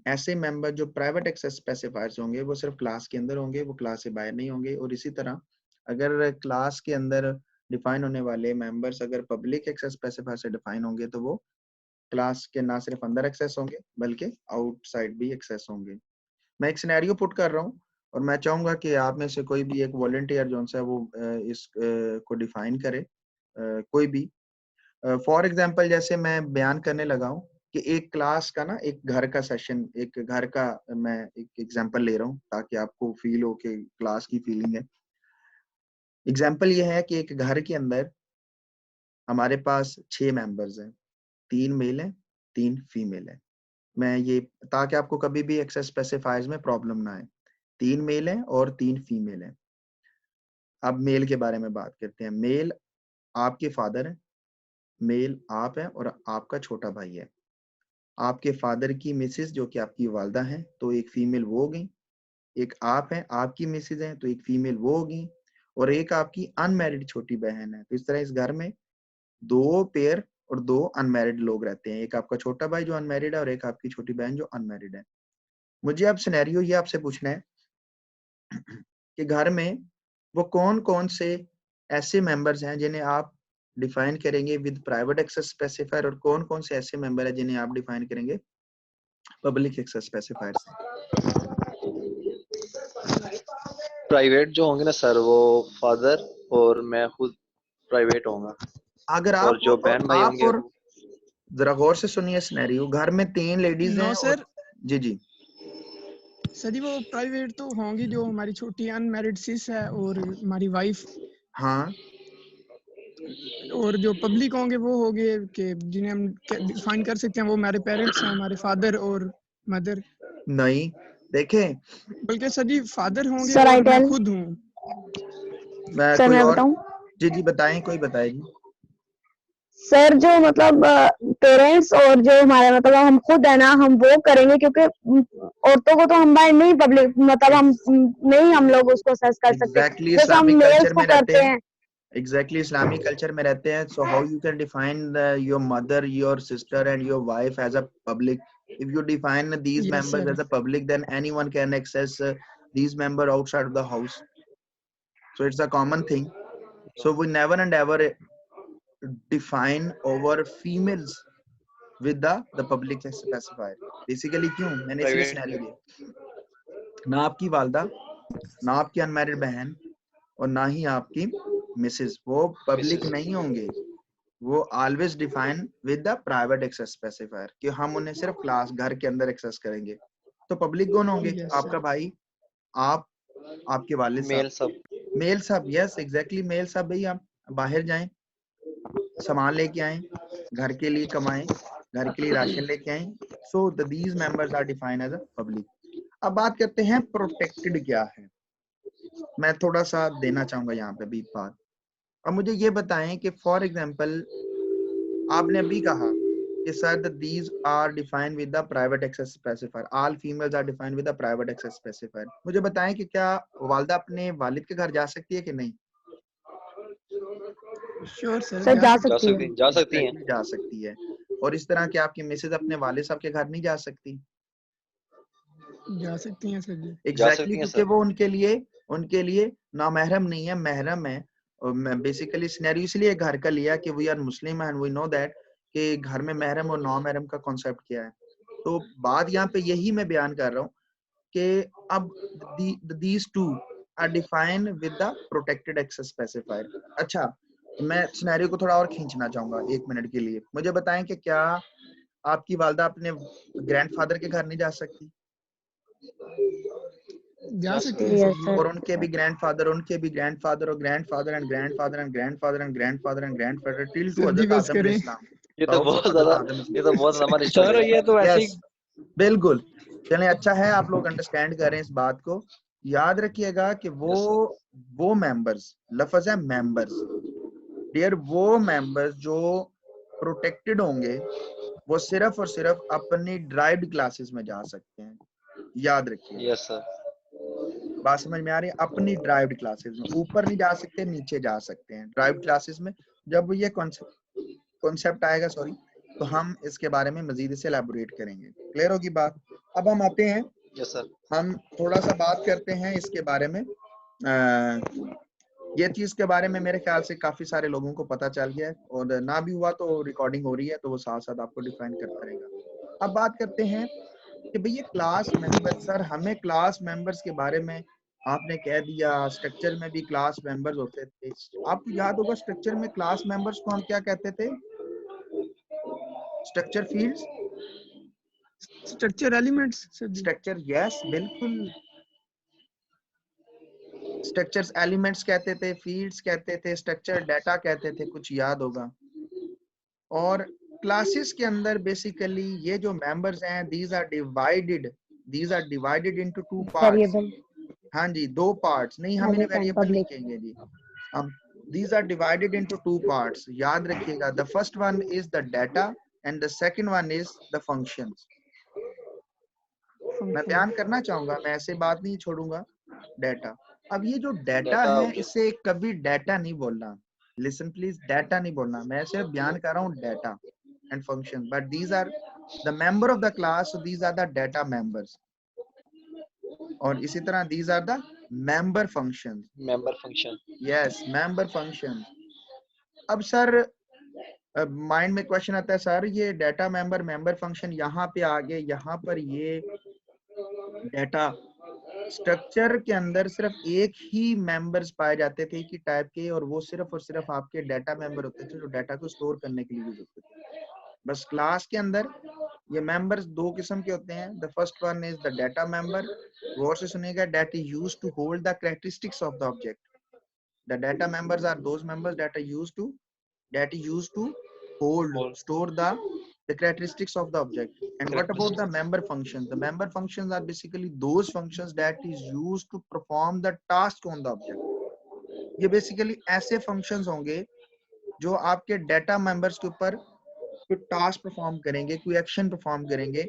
ऐसे member जो private access specifiers होंगे वो सिर्फ क्लास के अंदर होंगे, वो क्लास से बाहर नहीं होंगे। और इसी तरह अगर क्लास के अंदर डिफाइन होने वाले मेंबर्स अगर पब्लिक एक्सेस स्पेसिफायर से डिफाइन होंगे तो वो क्लास के ना सिर्फ अंदर एक्सेस होंगे बल्कि आउटसाइड भी एक्सेस होंगे। मैं एक सिनेरियो पुट कर रहा हूँ और मैं चाहूंगा कि आप में से कोई भी एक वॉलंटियर जो है वो इस को डिफाइन करे, कोई भी। फॉर एग्जांपल जैसे मैं बयान करने लगा हूँ कि एक क्लास का ना, एक घर का सेशन, एक घर का मैं एक एग्जांपल ले रहा हूँ ताकि आपको फील हो कि क्लास की फीलिंग है। एग्जांपल ये है कि एक घर के अंदर हमारे पास 6 मेंबर्स हैं, 3 मेल हैं, 3 फीमेल हैं। मैं ये ताकि आपको कभी भी एक्सेस स्पेसिफायर्स में प्रॉब्लम ना आए। 3 मेल हैं और 3 फीमेल हैं। अब मेल के बारे में बात करते हैं। मेल आपके फादर हैं, मेल आप हैं और आपका छोटा भाई है। आपके फादर की मिसेस जो कि आपकी वालदा हैं, तो एक फीमेल वो हो गई। एक आप हैं, आपकी मिसेस हैं, तो एक फीमेल वो हो गई। और एक आपकी अनमैरिड छोटी बहन है। तो इस तरह इस घर में 2 पेयर और 2 अनमैरिड लोग रहते हैं। एक आपका छोटा भाई जो अनमैरिड है और एक आपकी छोटी बहन जो अनमैरिड है। मुझे अब सिनेरियो ये आपसे पूछना है कि घर में वो कौन-कौन से ऐसे मेंबर्स हैं जिन्हें आप डिफाइन करेंगे विद प्राइवेट एक्सेस स्पेसिफायर, और कौन-कौन से ऐसे मेंबर हैं जिन्हें आप डिफाइन करेंगे पब्लिक एक्सेस स्पेसिफायर से। प्राइवेट जो होंगे ना सर, वो फादर और मैं खुद प्राइवेट होऊंगा, अगर और जो बहन भाई आप होंगे और जरा गौर से सुनिए सिनेरियो, घर में 3 लेडीज नो हैं सर। और जी जी सर जी वो प्राइवेट तो होंगी, जो हमारी छोटी अनमैरिड सिस है और हमारी वाइफ, हाँ और जो पब्लिक होंगे वो होंगे कि जिन्हें हम डिफाइन कर सकते हैं, वो हमारे पेरेंट्स हैं, हमारे फादर और मदर। नहीं देखें, बल्कि सर जी फादर होंगे सर आई और मैं टेल। खुद हूँ। मैं सर कोई मैं और बताऊं? जी जी बताएं, कोई बताएगी। सर जो मतलब पेरेंट्स और जो हमारे मतलब हम खुद है ना, हम वो करेंगे, क्योंकि औरतों को तो हम भाई नहीं पब्लिक मतलब हम नहीं हम लोग उसको सर्च कर सकते, एग्जैक्टली जैसे हम इस्लामिक मेल्स कल्चर को में रहते करते हैं, हैं। एग्जैक्टली इस्लामिक कल्चर में रहते हैं, so how you can define your mother, your sister and your wife as a public? if you define these yes members sir. as a public, then anyone can access these member outside of the house, so it's a common thing. So we never and ever define our females with the public specifier. Basically क्यों मैंने इसलिए private. Scenario दिया, ना आपकी वालदा, ना आपकी unmarried बहन और ना ही आपकी मिसेस वो पब्लिक नहीं होंगे, वो always define with the private access specifier, कि हम उन्हें सिर्फ क्लास घर के अंदर एक्सेस करेंगे। तो पब्लिक कौन होंगे? यस आपका सर। भाई, आप, आपके वालिद मेल साहब, सब। मेल साहब, यस एग्जैक्टली मेल साहब। भाई आप बाहर जाएं, सामान लेके आए, घर के लिए कमाएं, घर के लिए राशन लेके आए, so these members are defined as a public. अब बात करते हैं प्रोटेक्टेड क्या है, मैं थोड़ा सा देना चाहूंगा यहाँ पे भी बात। अब मुझे ये बताएं कि फॉर एग्जांपल आपने अभी कहा कि sir these are defined with the private access specifier, all females are defined with the private access specifier. मुझे बताएं कि क्या वालदा अपने वालिद के घर जा सकती है कि नहीं? श्योर सर, सर जा जा सकते जा सकती है। सकती जा सकती हैं। Exactly, जा सकती है। और इस तरह के आपकी मिसेज अपने वालिद साहब के घर नहीं जा सकती? जा सकती हैं सर जी। जा एग्जैक्टली सकती हैं क्योंकि सर। वो उनके लिए नामहरम नहीं है, महरम है। और मैं बेसिकली सिनेरियो इसलिए घर का लिया कि we are Muslim and we know that कि घर में महरम और नामहरम का कॉन्सेप्ट क्या है। तो बात यहाँ पे यही मैं बयान कर रहा हूँ कि अब these two are defined with the protected access specifier। अच्छा, मैं सिनेरियो को थोड़ा और खींचना चाहूंगा 1 मिनट के लिए। मुझे बताएं कि क्या आपकी वालदा अपने ग्रैंडफादर के घर नहीं जा सकती? जा जा सकती सकती हैं हैं। यस सर जी। सर। और उनके भी ग्रैंडफादर, उनके भी ग्रैंडफादर और grandfather and grandfather and grandfather and grandfather and grandfather till to sir ji हजरत बस आदम करें। अलैहिस्सलाम, ये तो दाऊद बहुत हजरत ज्यादा, आदम ये तो बहुत लंबा लिस्ट हो सर जाएगा। ये तो ऐसी यस बिल्कुल। चलें, अच्छा है आप लोग अंडरस्टैंड करें इस बात को। याद रखिएगा कि यस सर। वो मेंबर्स, लफ्ज है मेंबर्स, डियर, वो मेंबर्स जो प्रोटेक्टेड होंगे वो सिर्फ और सिर्फ अपनी ड्राइव्ड क्लासेस में जा सकते हैं। याद रखिए, यस सर। बात समझ में आ रही है? अपनी ड्राइव्ड क्लासेस में, ऊपर नहीं जा सकते, नीचे जा सकते हैं ड्राइव्ड क्लासेस में। जब ये कॉन्सेप्ट आएगा, सॉरी, तो हम इसके बारे में मजीद से एलैबोरेट करेंगे। क्लियर होगी बात? अब हम आते हैं, यस सर। हम थोड़ा सा बात करते हैं इसके बारे में। ये चीज के बारे में मेरे ख्याल से काफी सारे लोगों को पता चल गया है, और ना भी हुआ तो रिकॉर्डिंग हो रही है तो वो साथ साथ आपको डिफाइन करता रहेगा। अब बात करते हैं कि भैया क्लास मेंबर, सर हमें क्लास मेंबर्स के बारे में आपने कह दिया, स्ट्रक्चर में भी क्लास मेंबर्स होते थे। आपको याद होगा स्ट्रक्चर में क्लास मेंबर्स को हम क्या कहते थे? Structure fields, structure elements sir जी। स्ट्रक्चर, यस बिल्कुल, स्ट्रक्चर्स एलिमेंट्स कहते थे, फील्ड्स कहते थे, स्ट्रक्चर डाटा कहते थे, कुछ याद होगा। और क्लासेस के अंदर बेसिकली ये जो मेंबर्स हैं, these are divided into 2 parts. Variable हाँ जी, 2 पार्ट्स, नहीं हम इन्हें पब्लिक एंड वेरिएबल नहीं पब्लिक। कहेंगे जी। अब these are divided into 2 parts, याद रखिएगा। the first one is the data and the second one is the functions। मैं बयान करना चाहूंगा, मैं ऐसे बात नहीं छोड़ूंगा। डाटा, अब ये जो डाटा डाटा है ओके। इसे कभी डाटा नहीं बोलना, लिसन प्लीज, डाटा नहीं बोलना, मैं सिर्फ बयान कर रहा हूँ data and function, but these are the member of the class, these are the data members. और इसी तरह these are the member function, member function. Yes member function. अब सर माइंड में क्वेश्चन आता है, सर ये डाटा मेंबर, मेंबर फंक्शन यहाँ पे आ गए, यहाँ पर ये डाटा स्ट्रक्चर के अंदर सिर्फ एक ही मेंबर्स पाए जाते थे कि टाइप के, और वो सिर्फ और सिर्फ आपके डाटा मेंबर होते थे जो डाटा को स्टोर करने के लिए यूज होते थे। बस क्लास के अंदर ये मेंबर्स दो किस्म के होते हैं। The first one is the data member, गौर से सुनिएगा, that is used to hold the characteristics of the object. The data members are those members that is used to hold, store the characteristics of the object. And what about the member functions? The member functions are basically those functions that is used to perform the task on the object. ये basically ऐसे functions होंगे जो आपके data members के ऊपर कोई task perform करेंगे, कोई action perform करेंगे,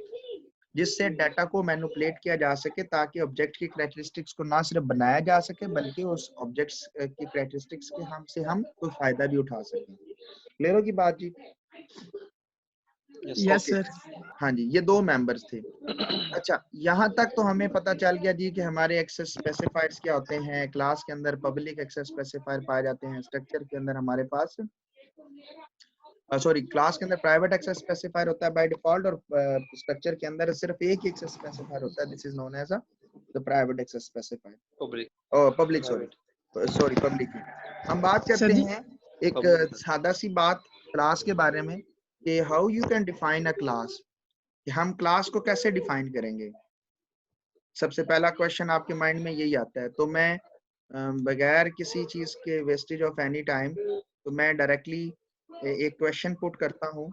जिससे डाटा को मैनिपुलेट किया जा सके ताकि ऑब्जेक्ट की कैरेक्टरिस्टिक्स को ना सिर्फ बनाया जा सके बल्कि उस ऑब्जेक्ट्स की कैरेक्टरिस्टिक्स के हम कोई फायदा भी उठा सकें। क्लियर होगी बात जी? Yes sir. हाँ जी, ये दो मेंबर्स थे। अच्छा, यहाँ तक तो हमें पता चल गया जी कि हमारे एक्सेस स्पेसिफायर्स क्या होते हैं। क्लास के अंदर पब्लिक एक्सेस स्पेसिफायर पाए जाते हैं। स्ट्रक्चर के अंदर हमारे पास क्लास के अंदर प्राइवेट एक्सेस स्पेसिफायर होता है बाय डिफॉल्ट, और स्ट्रक्चर के अंदर सिर्फ एक ही एक्सेस स्पेसिफायर होता है। This is known as the private access specifier. Public हम बात करते हैं एक सादा सी बात क्लास के बारे में कि how you can define a class, कि हम क्लास को कैसे डिफाइन करेंगे। सबसे पहला क्वेश्चन आपके माइंड में यही आता है। तो मैं बगैर किसी चीज के वेस्टेज ऑफ एनी टाइम, तो मैं डायरेक्टली एक क्वेश्चन पुट करता हूं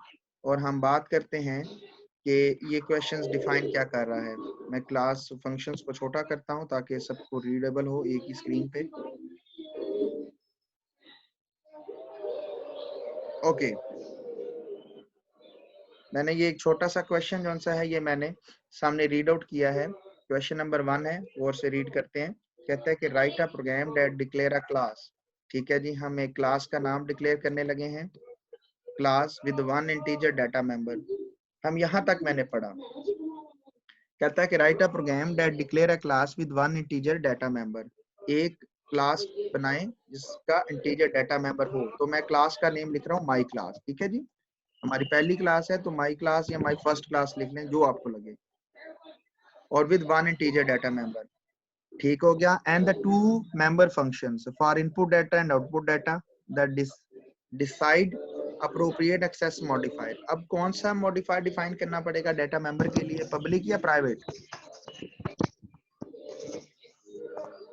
और हम बात करते हैं कि ये क्वेश्चंस डिफाइन क्या कर रहा है। मैं क्लास फंक्शंस को छोटा करता हूं ताकि सबको रीडेबल हो एक ही स्क्रीन पे। ओके, मैंने ये एक छोटा सा क्वेश्चन जो सा है ये मैंने सामने रीड आउट किया है। क्वेश्चन नंबर 1 है, और से रीड करते हैं। कहता है कि write a program that declare a class. ठीक है जी, हम एक क्लास का नाम डिक्लेयर करने लगे हैं, class with 1 integer data member. हम यहाँ तक मैंने पढ़ा। कहता है कि write a program that declare a class with 1 integer data member. एक क्लास बनाएं जिसका इंटीजर डाटा मेंबर हो। तो मैं क्लास का नेम लिख रहा हूँ माई क्लास। ठीक है जी, हमारी पहली क्लास है तो माई क्लास या माई फर्स्ट क्लास लिख लें, जो आपको लगे, और विद 1 इंटीजर डाटा मेंबर। ठीक हो गया। And the 2 member functions for input data and output data that decide appropriate access modifier. अब कौन सा मॉडिफायर डिफाइन करना पड़ेगा डाटा मेंबर के लिए, पब्लिक या प्राइवेट?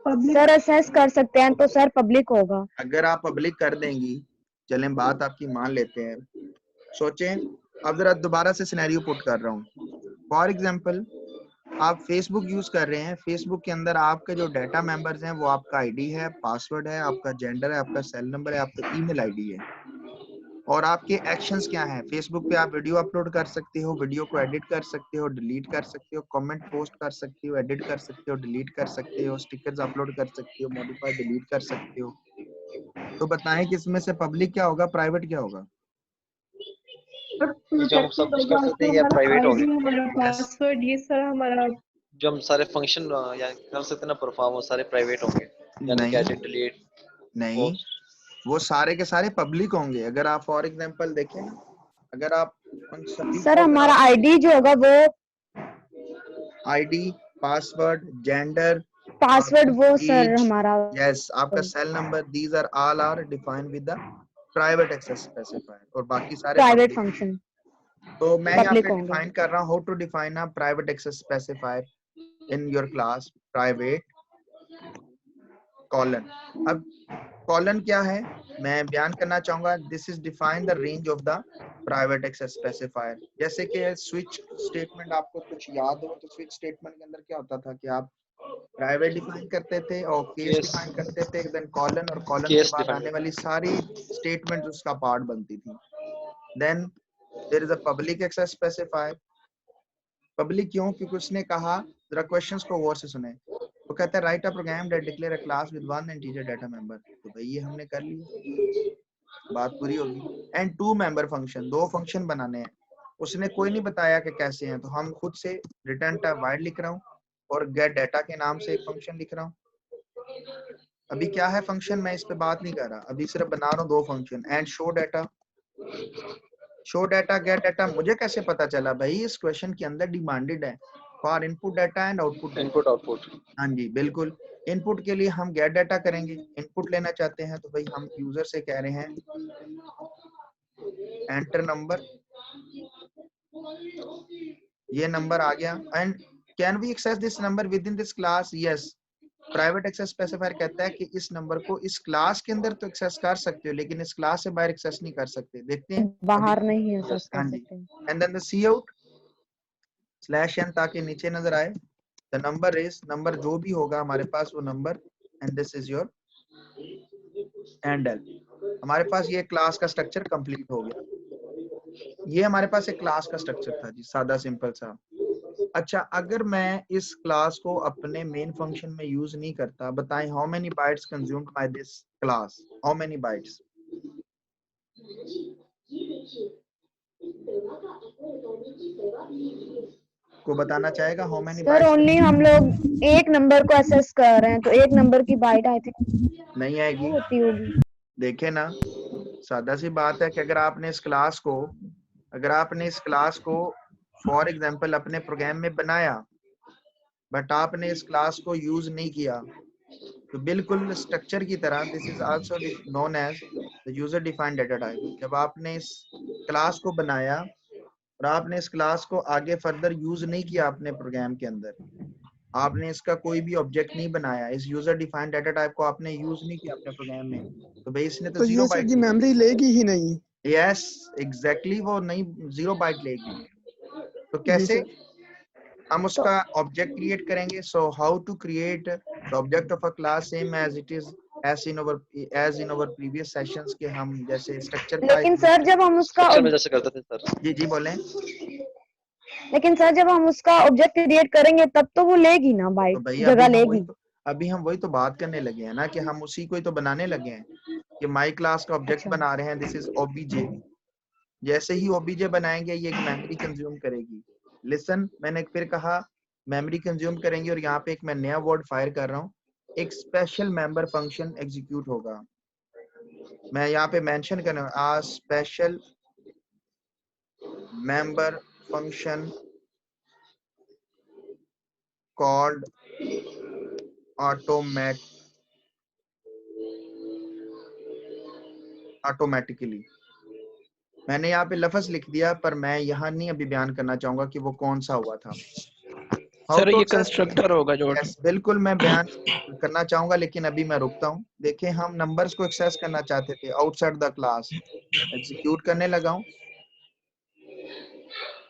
सर असेस कर सकते हैं तो सर पब्लिक होगा। अगर आप पब्लिक कर देंगी, चलें बात आपकी मान लेते हैं। सोचें, अब जरा दोबारा से सिनेरियो पुट कर रहा हूँ। फॉर एग्जांपल, आप फेसबुक यूज कर रहे हैं। फेसबुक के अंदर आपके जो डाटा मेंबर्स हैं वो आपका आईडी है, पासवर्ड है, आपका जेंडर है, आपका सेल नंबर है, आपका ईमेल आईडी है। और आपके एक्शंस क्या हैं? फेसबुक पे आप वीडियो अपलोड कर सकते हो, वीडियो को एडिट कर सकते हो, डिलीट कर सकते हो, कमेंट पोस्ट कर सकते हो, एडिट कर सकते हो, डिलीट कर सकते हो, स्टिकर्स अपलोड कर सकते हो, मॉडिफाई डिलीट कर सकते हो। तो बताएं कि इसमें से पब्लिक क्या होगा, प्राइवेट क्या होगा? जो हम सब कुछ कर सकते हैं, या प्राइवेट हो गया। पासवर्ड ये सर हमारा जो हम सारे फंक्शन या कर सकते हैं ना परफॉर्म, वो सारे प्राइवेट होंगे, यानी कि एडिट डिलीट नहीं, वो सारे के सारे पब्लिक होंगे। अगर आप फॉर एग्जांपल देखें, अगर आप सर हमारा आईडी जो होगा वो आईडी, पासवर्ड, जेंडर, पासवर्ड वो सर हमारा यस, आपका cell number, these are all are defined with the private access specifier, और बाकी सारे प्राइवेट फंक्शन। तो मैं यहाँ पे डिफाइन कर रहा हूँ how to define a private access specifier in your class, private colon. अब कॉलन क्या है मैं बयान करना चाहूंगा। This is define the range of the private access specifier. जैसे कि स्विच स्टेटमेंट आपको कुछ याद हो तो स्विच स्टेटमेंट के अंदर क्या होता था कि आप प्राइवेट डिफाइन करते थे और केस डिफाइन करते थे, देन कॉलन, और कॉलन के बाद आने वाली सारी स्टेटमेंट उसका पार्ट बनती थी। Then there is a public access specifier. Public क्यों? क्योंकि उसने कहा, जरा क्वेश्चंस को गौर से सुने। वो कहता है write a program that declare a class with 1 integer data member. तो भाई ये हमने कर लिया, बात पूरी होगी। एंड 2 मेंबर फंक्शन, 2 फंक्शन बनाने हैं। उसने कोई नहीं बताया कि कैसे हैं, तो हम खुद से रिटर्न टाइप वाइड लिख रहा हूँ और गेट डाटा के नाम से एक फंक्शन लिख रहा हूँ। अभी क्या है फंक्शन, मैं इस पे बात नहीं कर रहा, अभी सिर्फ बना रहा हूँ 2 function. And show data, show data, gate data. मुझे कैसे पता चला भाई? इस क्वेश्चन के अंदर डिमांडेड है for input data and output data. Input output. हाँ जी बिल्कुल। इनपुट के लिए हम गेट डाटा करेंगे, इनपुट लेना चाहते हैं तो भाई हम यूजर से कह रहे हैं एंटर नंबर, ये नंबर आ गया। And can we access this number within this class? Yes. Private access specifier कहता है कि इस नंबर को इस क्लास के अंदर तो एक्सेस कर सकते हो, लेकिन इस क्लास से बाहर एक्सेस नहीं कर सकते। देखते हैं बाहर नहीं एक्सेस हाँ कर जी। सकते हैं। And then the C out slash n ताकि नीचे नजर आए, द नंबर इज, नंबर जो भी होगा हमारे पास वो number, and this is your handle. हमारे पास ये क्लास का स्ट्रक्चर कंप्लीट हो गया। ये हमारे पास एक क्लास का स्ट्रक्चर था जी, सादा सिंपल सा। अच्छा, अगर मैं इस क्लास को अपने मेन फंक्शन में यूज नहीं करता, बताएं how many bytes consumed by this class, how many bytes? को बताना चाहेगा how many sir bytes? Only हम लोग एक नंबर को एक्सेस कर रहे हैं तो एक नंबर की बाइट आई थिंक नहीं आएगी। होती होगी। देखे ना, सादा सी बात है कि अगर आपने इस क्लास को फॉर एग्जांपल अपने प्रोग्राम में बनाया, बट आपने इस क्लास को यूज नहीं किया, तो बिल्कुल स्ट्रक्चर की तरह this is also known as the user defined data type. जब आपने इस क्लास को बनाया और आपने इस क्लास को आगे फर्दर यूज नहीं किया अपने प्रोग्राम के अंदर, आपने इसका कोई भी ऑब्जेक्ट नहीं बनाया, इस यूजर डिफाइंड डाटा टाइप को आपने यूज नहीं किया अपने प्रोग्राम में, तो भाई इसने तो तो जीरो ये सर बाइट जी मेमोरी लेगी ही नहीं। यस एग्जैक्टली, वो नहीं 0 बाइट लेगी। तो जी कैसे सर। हम उसका ऑब्जेक्ट क्रिएट करेंगे? So how to create the object of a class same as it is as in our previous sessions के हम जैसे स्ट्रक्चर का लेकिन सर जब हम उसका स्ट्रक्चर में जैसे करते थे सर। जी बोलें। लेकिन सर जब हम उसका ऑब्जेक्ट क्रिएट करेंगे तब तो वो लेगी ना तो बाइट, भाई जगह लेगी। अभी हम वही तो बात करने लगे हैं ना, कि हम उसी को ही तो बनाने लगे हैं कि माई क्लास का ऑब्जेक्ट अच्छा। बना रहे हैं, दिस इज ओबीजे। जैसे ही ओबीजे बनाएंगे ये मेमोरी कंज्यूम करेगी। लिसन, मैंने फिर कहा मेमोरी कंज्यूम करेंगे, और यहाँ पे एक मैं नया वर्ड फायर कर रहा हूँ, एक स्पेशल मेंबर फंक्शन एग्जीक्यूट होगा। मैं यहाँ पे मेंशन कर रहा हूँ, a special member function called automatically. मैंने यहाँ पे लफ्ज लिख दिया, पर मैं यहाँ नहीं अभी बयान करना चाहूंगा कि वो कौन सा हुआ था। सर ये कंस्ट्रक्टर होगा जो yes, बिल्कुल मैं बयान करना चाहूंगा, लेकिन अभी मैं रुकता हूँ। देखिए हम नंबर्स को एक्सेस करना चाहते थे आउटसाइड द क्लास, एग्जीक्यूट करने लगा हूँ।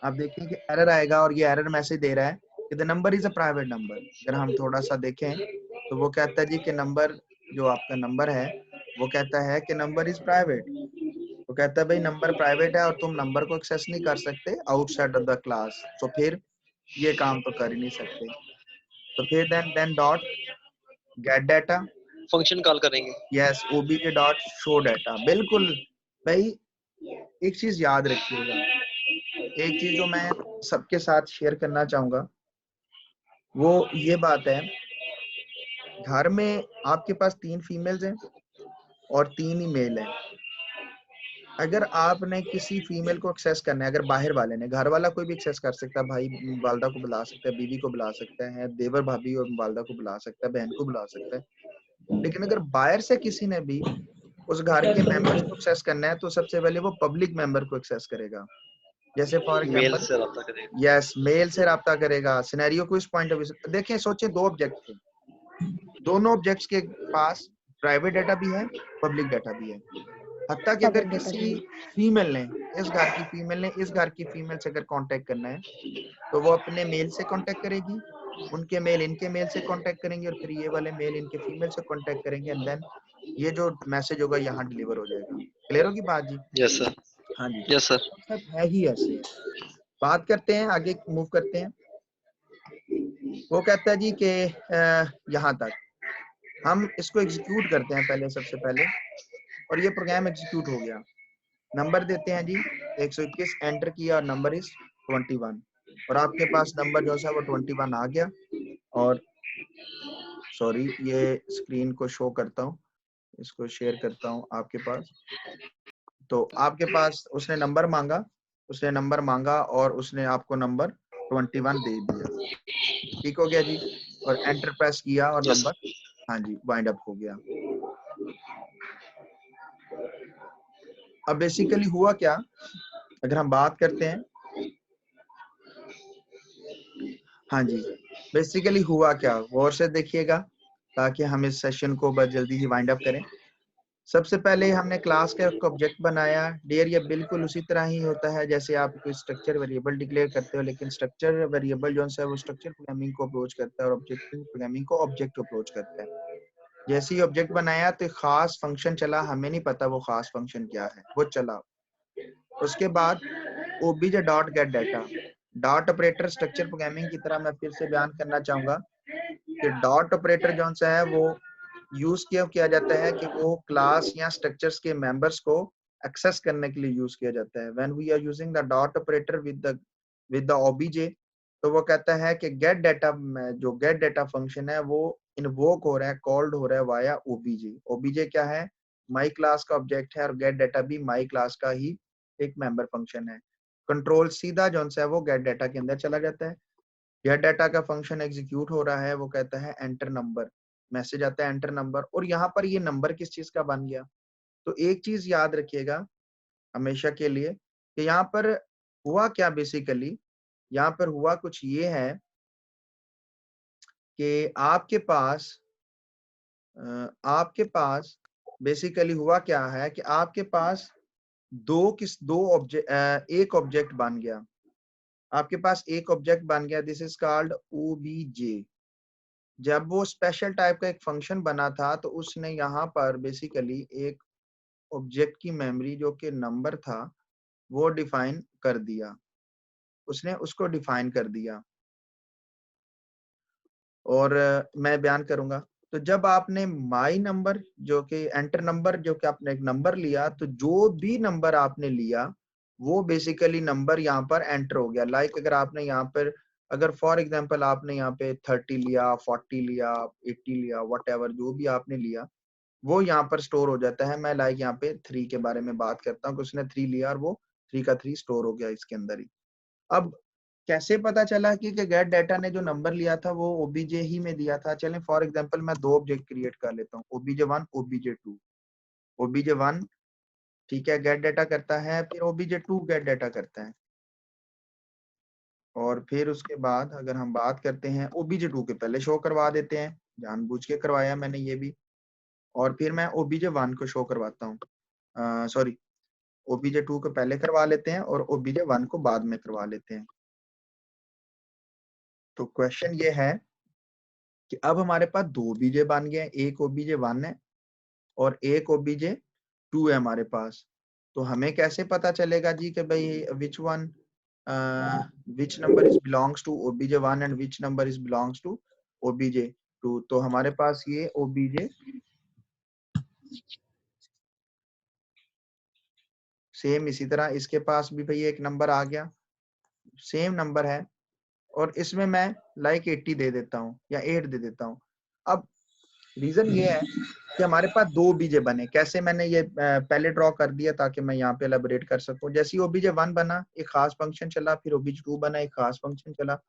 आप देखिए कि एरर आएगा, और ये एरर मैसेज दे रहा है कि the number is a private number. अगर हम थोड़ा सा देखें तो वो कहता है जी कि नंबर, जो आपका नंबर है वो कहता है कि नंबर इज प्राइवेट। वो कहता है भाई नंबर प्राइवेट है और तुम नंबर को एक्सेस नहीं कर सकते आउटसाइड ऑफ द क्लास, तो फिर ये काम तो कर ही नहीं सकते। तो फिर then dot get data, function call करेंगे। Yes OBJ dot show data. बिल्कुल भाई, एक चीज याद रखिएगा, एक चीज जो मैं सबके साथ शेयर करना चाहूंगा वो ये बात है, घर में आपके पास 3 फीमेल्स हैं और 3 ही मेल हैं। अगर आपने किसी फीमेल को एक्सेस करना है, अगर बाहर वाले ने, घर वाला कोई भी एक्सेस कर सकता है, भाई वालदा को बुला सकता है, बीवी को बुला सकता है, देवर भाभी और वालदा को बुला सकता है, बहन को बुला सकता है, लेकिन अगर बाहर से किसी ने भी उस घर के मेंबर्स को एक्सेस करना है तो सबसे पहले वो पब्लिक मेंबर को एक्सेस करेगा। जैसे फॉर मेल एग्जांपल से रब्ता करेंगे। यस मेल से रब्ता करेगा। सिनेरियो को इस पॉइंट ऑफ व्यू से देखें, सोचे 2 ऑब्जेक्ट थे, दोनों ऑब्जेक्ट्स के पास प्राइवेट डाटा भी है, पब्लिक डाटा भी है। हत्ता कि अगर किसी फीमेल ने, इस घर की फीमेल ने इस घर की फीमेल से अगर कांटेक्ट करना है तो वो अपने मेल से कांटेक्ट करेगी, उनके मेल इनके मेल से कांटेक्ट करेंगे, और फिर ये वाले मेल इनके फीमेल से कांटेक्ट करेंगे, एंड देन ये जो मैसेज होगा यहाँ डिलीवर हो जाएगा। क्लियर होगी बात जी? Yes sir. हाँ जी, यस सर। सब है ही ऐसे। बात करते हैं आगे, मूव करते हैं। वो कहता है जी कि यहाँ तक हम इसको एग्जीक्यूट करते हैं पहले, सबसे पहले, और ये प्रोग्राम एग्जीक्यूट हो गया। नंबर देते हैं जी 121, एंटर किया और नंबर इज 21, और आपके पास नंबर जो है वो 21 आ गया। और सॉरी, ये स्क्रीन को शो करता हूँ, इसको शेयर करता हूँ आपके पास। तो आपके पास उसने नंबर मांगा और उसने आपको नंबर 21 दे दिया, ठीक हो गया जी। और एंटर प्रेस किया और Yes, नंबर, हाँ जी, वाइंड अप हो गया। अब बेसिकली हुआ क्या, अगर हम बात करते हैं, हाँ जी, बेसिकली हुआ क्या, गौर से देखिएगा ताकि हम इस सेशन को बहुत जल्दी ही वाइंड अप करें। सबसे पहले हमने क्लास का एक ऑब्जेक्ट बनाया। डियर ये बिल्कुल उसी तरह ही होता है जैसे आप कोई स्ट्रक्चर वेरिएबल डिक्लेयर करते हो, लेकिन स्ट्रक्चर वेरिएबल जो है वो स्ट्रक्चर प्रोग्रामिंग को अप्रोच करता है और ऑब्जेक्टिव प्रोग्रामिंग को ऑब्जेक्ट अप्रोच करता है। जैसे ही ऑब्जेक्ट बनाया तो खास फंक्शन चला, हमें नहीं पता वो खास फंक्शन क्या है, वो चला। उसके बाद OBJ dot get data, dot operator structure programming की तरह मैं फिर से बयान करना चाहूंगा कि डॉट ऑपरेटर जो है वो यूज किया जाता है कि वो क्लास या स्ट्रक्चर्स के मेंबर्स को एक्सेस करने के लिए यूज किया जाता है। When we are using the dot operator with the OBJ, तो वो कहता है कि गेट डाटा, जो गेट डाटा फंक्शन है वो इन्वोक हो रहा है, कॉल्ड हो रहा है वाया ओबीजे। ओबीजे क्या है, माई क्लास का ऑब्जेक्ट है और गेट डाटा भी माई क्लास का ही एक मेंबर फंक्शन है। कंट्रोल सीधा जो है वो गेट डाटा के अंदर चला जाता है। गेट डाटा का फंक्शन एग्जीक्यूट हो रहा है, वो कहता है एंटर नंबर, मैसेज आता है एंटर नंबर। और यहाँ पर ये नंबर किस चीज का बन गया, तो एक चीज याद रखिएगा हमेशा के लिए कि यहाँ पर हुआ क्या, बेसिकली यहाँ पर हुआ कुछ ये है कि आपके पास बेसिकली हुआ क्या है कि आपके पास एक ऑब्जेक्ट बन गया, आपके पास एक ऑब्जेक्ट बन गया, दिस इज कॉल्ड ओबीजे। जब वो स्पेशल टाइप का एक फंक्शन बना था तो उसने यहाँ पर बेसिकली एक ऑब्जेक्ट की मेमोरी जो कि नंबर था वो डिफाइन कर दिया, उसने उसको डिफाइन कर दिया। और मैं बयान करूंगा, तो जब आपने माई नंबर जो कि एंटर नंबर, जो कि आपने एक नंबर लिया, तो जो भी नंबर आपने लिया वो बेसिकली नंबर यहाँ पर एंटर हो गया। लाइक अगर आपने यहाँ पर, अगर फॉर एग्जांपल आपने यहाँ पे 30 लिया, 40 लिया, 80 लिया, व्हाटएवर जो भी आपने लिया वो यहाँ पर स्टोर हो जाता है। मैं लाइक यहाँ पे 3 के बारे में बात करता हूँ कि उसने 3 लिया और वो 3 का 3 स्टोर हो गया इसके अंदर ही। अब कैसे पता चला कि गेट डाटा ने जो नंबर लिया था वो ओबीजे ही में दिया था। चलें फॉर एग्जांपल मैं 2 ऑब्जेक्ट क्रिएट कर लेता हूँ, ओबीजे1, ओबीजे2। ओबीजे1 ठीक है गेट डाटा करता है, फिर ओबीजे2 गेट डाटा करता है। और फिर उसके बाद अगर हम बात करते हैं ओबीजे2 के पहले शो करवा देते हैं, जानबूझ के करवाया मैंने ये भी। और फिर मैं ओबीजे1 को शो करवाता हूँ, सॉरी ओबीजे2 को पहले करवा लेते हैं और ओबीजे1 को बाद में करवा लेते हैं। तो क्वेश्चन ये है कि अब हमारे पास 2 ओबीजे बन गए, एक ओबीजे1 है और एक ओबीजे2 है हमारे पास। तो हमें कैसे पता चलेगा जी कि भाई which number is belongs to OBJ one and which number is belongs to OBJ two. तो हमारे पास ये ओबीजे सेम इसी तरह इसके पास भी भाई एक नंबर आ गया, सेम नंबर है, और इसमें मैं लाइक 80 दे देता हूँ या 8 दे देता हूँ। अब रीजन ये है कि हमारे पास 2 ओबीजे बने। कैसे, मैंने ये पहले ड्रॉ कर दिया ताकि मैं यहाँ पे एलाबोरेट कर सकूं। जैसे ही ओबीजे1 बना एक खास फंक्शन चला, फिर ओबीजे2 बना एक खास फंक्शन चला।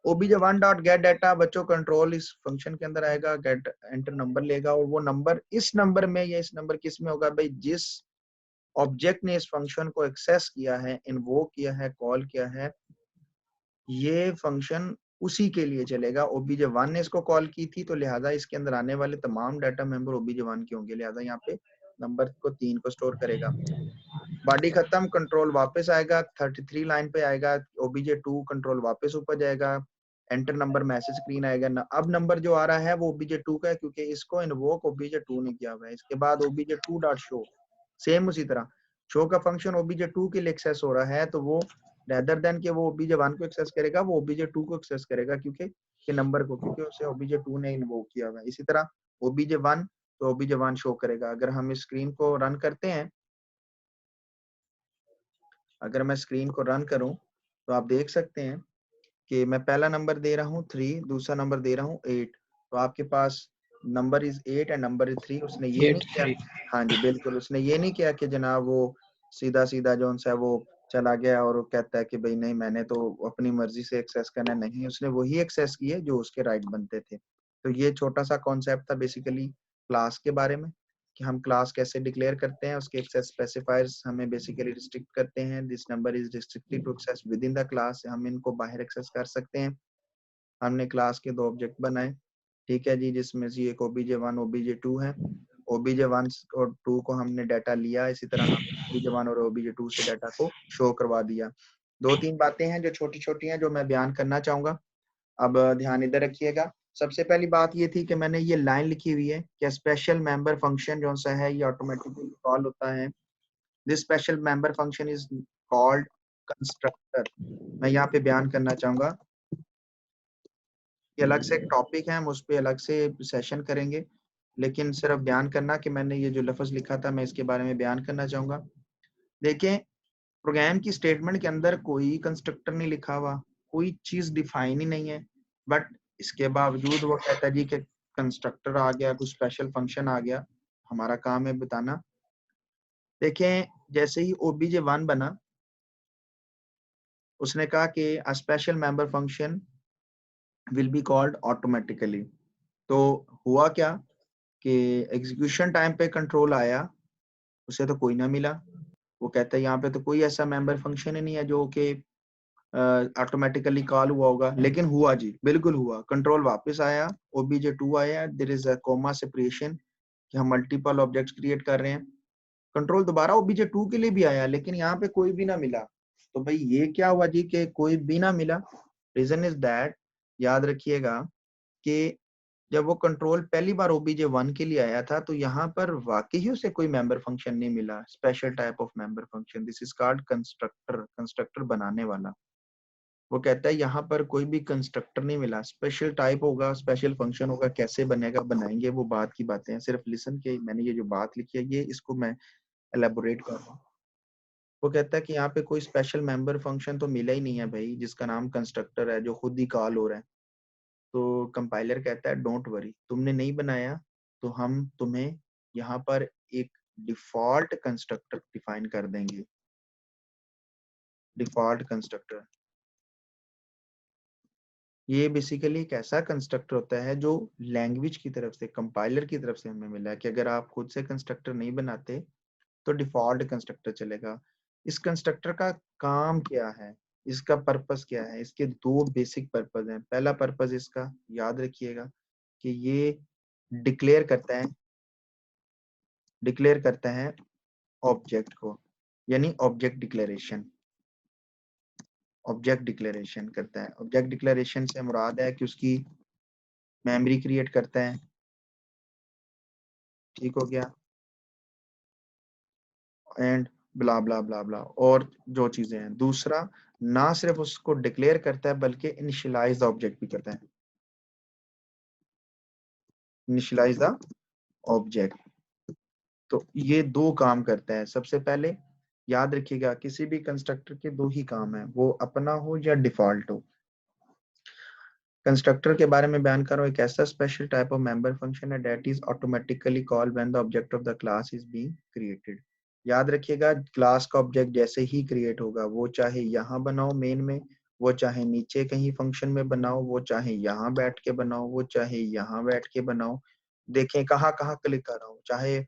ओबीजे1 डॉट गेट डाटा बच्चों कंट्रोल इस फंक्शन के अंदर आएगा, गेट एंटर नंबर लेगा और वो नंबर इस नंबर में या इस नंबर किस में होगा, भाई जिस ऑब्जेक्ट ने इस फंक्शन को एक्सेस किया है, इन्वोक किया है, कॉल किया है, ये फंक्शन उसी के लिए चलेगा। ओबीजे1 ने इसको कॉल की थी तो लिहाजा इसके अंदर आने वाले तमाम डाटा मेंबर ओबीजे1 के होंगे, लिहाजा यहाँ पे नंबर को 3 को स्टोर करेगा। बॉडी खत्म, कंट्रोल वापस आएगा, 33 लाइन पे आएगा, ओबीजे2 कंट्रोल वापस ऊपर जाएगा, एंटर नंबर मैसेज स्क्रीन आएगा। अब नंबर जो आ रहा है वो ओबीजे2 का है क्योंकि इसको इन्वोक ओबीजे2 ने किया हुआ है। इसके बाद ओबीजे2 डॉट शो, सेम उसी तरह शो का फंक्शन ओबीजे2 के लिए एक्सेस हो रहा है, तो वो रेदर देन कि वो ओबीजे1 को एक्सेस करेगा, वो ओबीजे2 को एक्सेस करेगा क्योंकि के नंबर को, क्योंकि उसे ओबीजे2 ने इन्वोक किया हुआ है। इसी तरह ओबीजे1 तो ओबीजे1 शो करेगा। अगर हम इस स्क्रीन को रन करते हैं, अगर मैं स्क्रीन को रन करूं तो आप देख सकते हैं कि मैं पहला नंबर दे रहा हूं 3, दूसरा नंबर दे रहा हूं 8, तो आपके पास number is 8 and number is 3। उसने ये नहीं किया, हाँ जी बिल्कुल, उसने ये नहीं किया कि जनाब वो सीधा सीधा जो है वो चला गया और वो कहता है कि भाई नहीं मैंने तो अपनी मर्जी से एक्सेस करना नहीं, उसने वही एक्सेस किए जो उसके राइट बनते थे। तो ये छोटा सा कॉन्सेप्ट था बेसिकली क्लास के बारे में कि हम क्लास कैसे डिक्लेयर करते हैं, उसके एक्सेस स्पेसिफायर्स हमें बेसिकली रिस्ट्रिक्ट करते हैं। This number is restricted to access within the class, हम इनको बाहर एक्सेस कर सकते हैं। हमने क्लास के 2 ऑब्जेक्ट बनाए, ठीक है जी, जिसमें से एक obj1 obj2 है। obj1 और 2 को हमने डाटा लिया, इसी तरह हम obj1 और obj2 से डाटा को शो करवा दिया। 2-3 बातें हैं जो छोटी छोटी हैं जो मैं बयान करना चाहूंगा। अब ध्यान इधर रखिएगा। सबसे पहली बात ये थी कि मैंने ये लाइन लिखी हुई है कि स्पेशल मेंबर फंक्शन जो सा है ये ऑटोमेटिकली कॉल होता है। This special member function is called constructor. मैं यहाँ पे बयान करना चाहूंगा, ये अलग से एक टॉपिक है, हम उस पर अलग से सेशन करेंगे, लेकिन सिर्फ बयान करना कि मैंने ये जो लफ्ज लिखा था मैं इसके बारे में बयान करना चाहूंगा। देखें, प्रोग्राम की स्टेटमेंट के अंदर कोई कंस्ट्रक्टर नहीं लिखा हुआ, कोई चीज डिफाइन ही नहीं है, बट इसके बावजूद वो कहता है जी कि कंस्ट्रक्टर आ गया, कुछ स्पेशल फंक्शन आ गया, हमारा काम है बताना। देखें, जैसे ही obj1 बना, उसने कहा कि a special member function will be called automatically. तो हुआ क्या कि एग्जीक्यूशन टाइम पे कंट्रोल आया, उसे तो कोई ना मिला। वो कहता है यहाँ पे तो कोई ऐसा मेंबर फंक्शन ही नहीं है जो कि ऑटोमेटिकली कॉल हुआ होगा, लेकिन हुआ जी, बिल्कुल हुआ। कंट्रोल वापस आया, obj2 आया, there is a comma separation कि हम मल्टीपल ऑब्जेक्ट्स क्रिएट कर रहे हैं। कंट्रोल दोबारा obj2 के लिए भी आया, लेकिन यहाँ पे कोई भी ना मिला। तो भाई ये क्या हुआ जी कि कोई भी ना मिला। रीजन इज दैट, याद रखिएगा कि जब वो कंट्रोल पहली बार obj1 के लिए आया था तो यहाँ पर वाकई ही उसे कोई मेंबर फंक्शन नहीं मिला, special type of member function. This is called constructor, constructor बनाने वाला। वो कहता है यहाँ पर कोई भी कंस्ट्रक्टर नहीं मिला, स्पेशल टाइप होगा, स्पेशल फंक्शन होगा, कैसे बनेगा बनाएंगे, वो बात की बातें हैं। सिर्फ लिसन के मैंने ये जो बात लिखी है ये इसको मैं एलेबोरेट कर रहा हूँ। वो कहता है कि यहाँ पे कोई स्पेशल मेंबर फंक्शन तो मिला ही नहीं है भाई, जिसका नाम कंस्ट्रक्टर है, जो खुद ही कॉल हो रहा है। तो कंपाइलर कहता है डोंट वरी, तुमने नहीं बनाया तो हम तुम्हें यहाँ पर एक डिफॉल्ट कंस्ट्रक्टर डिफाइन कर देंगे। डिफॉल्ट कंस्ट्रक्टर ये बेसिकली एक ऐसा कंस्ट्रक्टर होता है जो लैंग्वेज की तरफ से, कंपाइलर की तरफ से हमें मिला है कि अगर आप खुद से कंस्ट्रक्टर नहीं बनाते तो डिफॉल्ट कंस्ट्रक्टर चलेगा। इस कंस्ट्रक्टर का काम क्या है, इसका पर्पस क्या है? इसके 2 बेसिक पर्पस हैं। पहला पर्पस इसका याद रखिएगा कि ये डिक्लेयर करता है ऑब्जेक्ट को, यानी ऑब्जेक्ट डिक्लेरेशन। ऑब्जेक्ट डिक्लेरेशन करता है। ऑब्जेक्ट डिक्लेरेशन से मुराद है कि उसकी मेमोरी क्रिएट करता है, ठीक हो गया, एंड ब्ला ब्ला ब्ला ब्ला और जो चीजें हैं। दूसरा, ना सिर्फ उसको डिक्लेयर करता है बल्कि इनिशियलाइज द ऑब्जेक्ट भी करता है। Initialize the object. तो ये 2 काम करता है। सबसे पहले याद रखिएगा किसी भी कंस्ट्रक्टर के 2 ही काम है, वो अपना हो या डिफॉल्ट हो। कंस्ट्रक्टर के बारे में बयान कर रहा हूं, एक ऐसा special type of member function है that is automatically called when the object of the class is being created. याद रखिएगा क्लास का ऑब्जेक्ट जैसे ही क्रिएट होगा, वो चाहे यहाँ बनाओ मेन में, वो चाहे नीचे कहीं फंक्शन में बनाओ, वो चाहे यहाँ बैठ के बनाओ, वो चाहे यहाँ बैठ के बनाओ, देखें कहाँ कहाँ क्लिक कर रहा हूँ, चाहे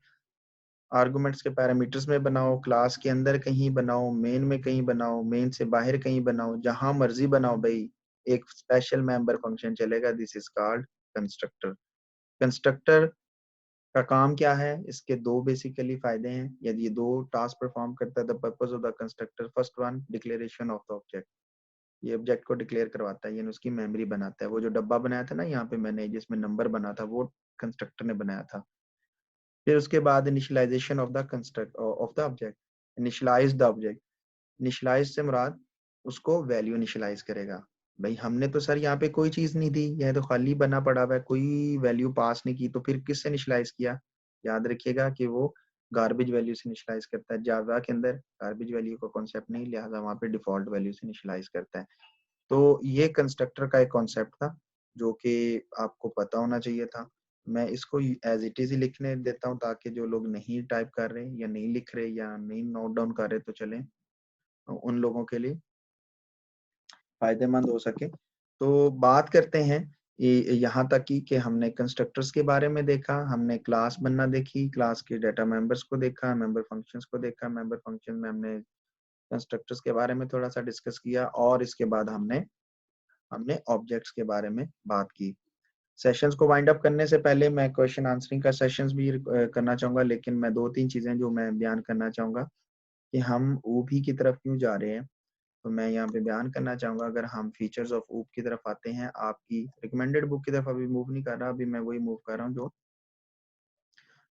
आर्गुमेंट्स के पैरामीटर्स में बनाओ, क्लास के अंदर कहीं बनाओ, मेन में कहीं बनाओ, मेन से बाहर कहीं बनाओ, जहां मर्जी बनाओ भाई, एक स्पेशल मेंबर फंक्शन चलेगा। This is called constructor. Constructor का काम क्या है? इसके 2 बेसिकली फायदे हैं, यदि ये 2 टास्क परफॉर्म करता है। The purpose of the constructor, first one, declaration of the object. ये ऑब्जेक्ट को डिक्लेयर करवाता है, यानी उसकी मेमोरी बनाता है। वो जो डब्बा बनाया था ना यहाँ पे मैंने, जिसमें नंबर बना था, वो कंस्ट्रक्टर ने बनाया था। फिर उसके बाद initialization of the construct of the object, initialize the object. Initialize से मुराद उसको वैल्यू इनिशियलाइज करेगा। भाई हमने तो सर यहाँ पे कोई चीज नहीं दी, यह तो खाली बना पड़ा हुआ है, कोई वैल्यू पास नहीं की, तो फिर किससे इनिशियलाइज किया? याद रखिएगा कि वो गार्बेज वैल्यू से इनिशियलाइज करता है। जावा के अंदर गार्बेज वैल्यू का कॉन्सेप्ट नहीं, लिहाजा वहाँ पे डिफॉल्ट वैल्यू से इनिशियलाइज करता है। तो ये कंस्ट्रक्टर का एक कॉन्सेप्ट था जो कि आपको पता होना चाहिए था। मैं इसको एज इट इज ही लिखने देता हूँ ताकि जो लोग नहीं टाइप कर रहे या नहीं लिख रहे या नहीं नोट डाउन कर रहे तो चलें। उन लोगों के लिए फायदेमंद हो सके। तो बात करते हैं यहाँ तक की कि हमने कंस्ट्रक्टर्स के बारे में देखा, हमने क्लास बनना देखी, क्लास के डाटा मेंबर्स को देखा, मेंबर फंक्शंस को देखा, मेंबर फंक्शन में हमने कंस्ट्रक्टर्स के बारे में थोड़ा सा डिस्कस किया, और इसके बाद हमने ऑब्जेक्ट्स के बारे में बात की। सेशंस को वाइंड अप करने से पहले मैं क्वेश्चन आंसरिंग का सेशंस भी करना चाहूंगा, लेकिन मैं 2-3 चीजें जो मैं बयान करना चाहूंगा कि हम ऊपी की तरफ क्यों जा रहे हैं। तो मैं यहाँ पे बयान करना चाहूंगा, अगर हम फीचर्स ऑफ ऊप की तरफ आते हैं, आपकी रिकमेंडेड बुक की तरफ अभी मूव नहीं कर रहा, अभी मैं वही मूव कर रहा हूँ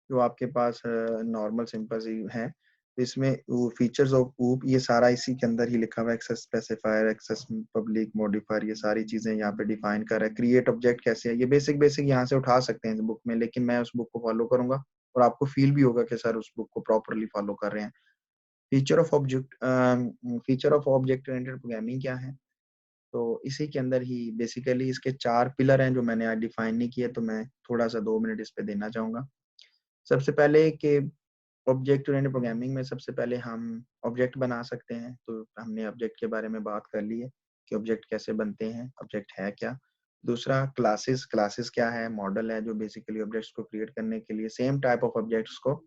जो आपके पास नॉर्मल सिंपल सी है। इसमें फीचर्स ऑफ ऊप ये सारा इसी के अंदर ही लिखा हुआ है, access specifier, access public modifier, ये सारी चीजें यहाँ पे डिफाइन कर रहा है। क्रिएट ऑब्जेक्ट कैसे है, ये बेसिक यहाँ से उठा सकते हैं इस बुक में, लेकिन मैं उस बुक को फॉलो करूंगा और आपको फील भी होगा कि सर उस बुक को प्रॉपरली फॉलो कर रहे हैं। Feature of object oriented programming क्या है, तो इसी के अंदर ही बेसिकली इसके 4 पिलर हैं जो मैंने आज डिफाइन नहीं किए, तो मैं थोड़ा सा 2 मिनट इस पे देना चाहूंगा। सबसे पहले कि ऑब्जेक्ट ओरिएंटेड प्रोग्रामिंग में सबसे पहले हम ऑब्जेक्ट बना सकते हैं, तो हमने ऑब्जेक्ट के बारे में बात कर ली है कि ऑब्जेक्ट कैसे बनते हैं, ऑब्जेक्ट है क्या। दूसरा क्लासेस क्या है, मॉडल है जो बेसिकली ऑब्जेक्ट्स को क्रिएट करने के लिए सेम टाइप ऑफ ऑब्जेक्ट्स को,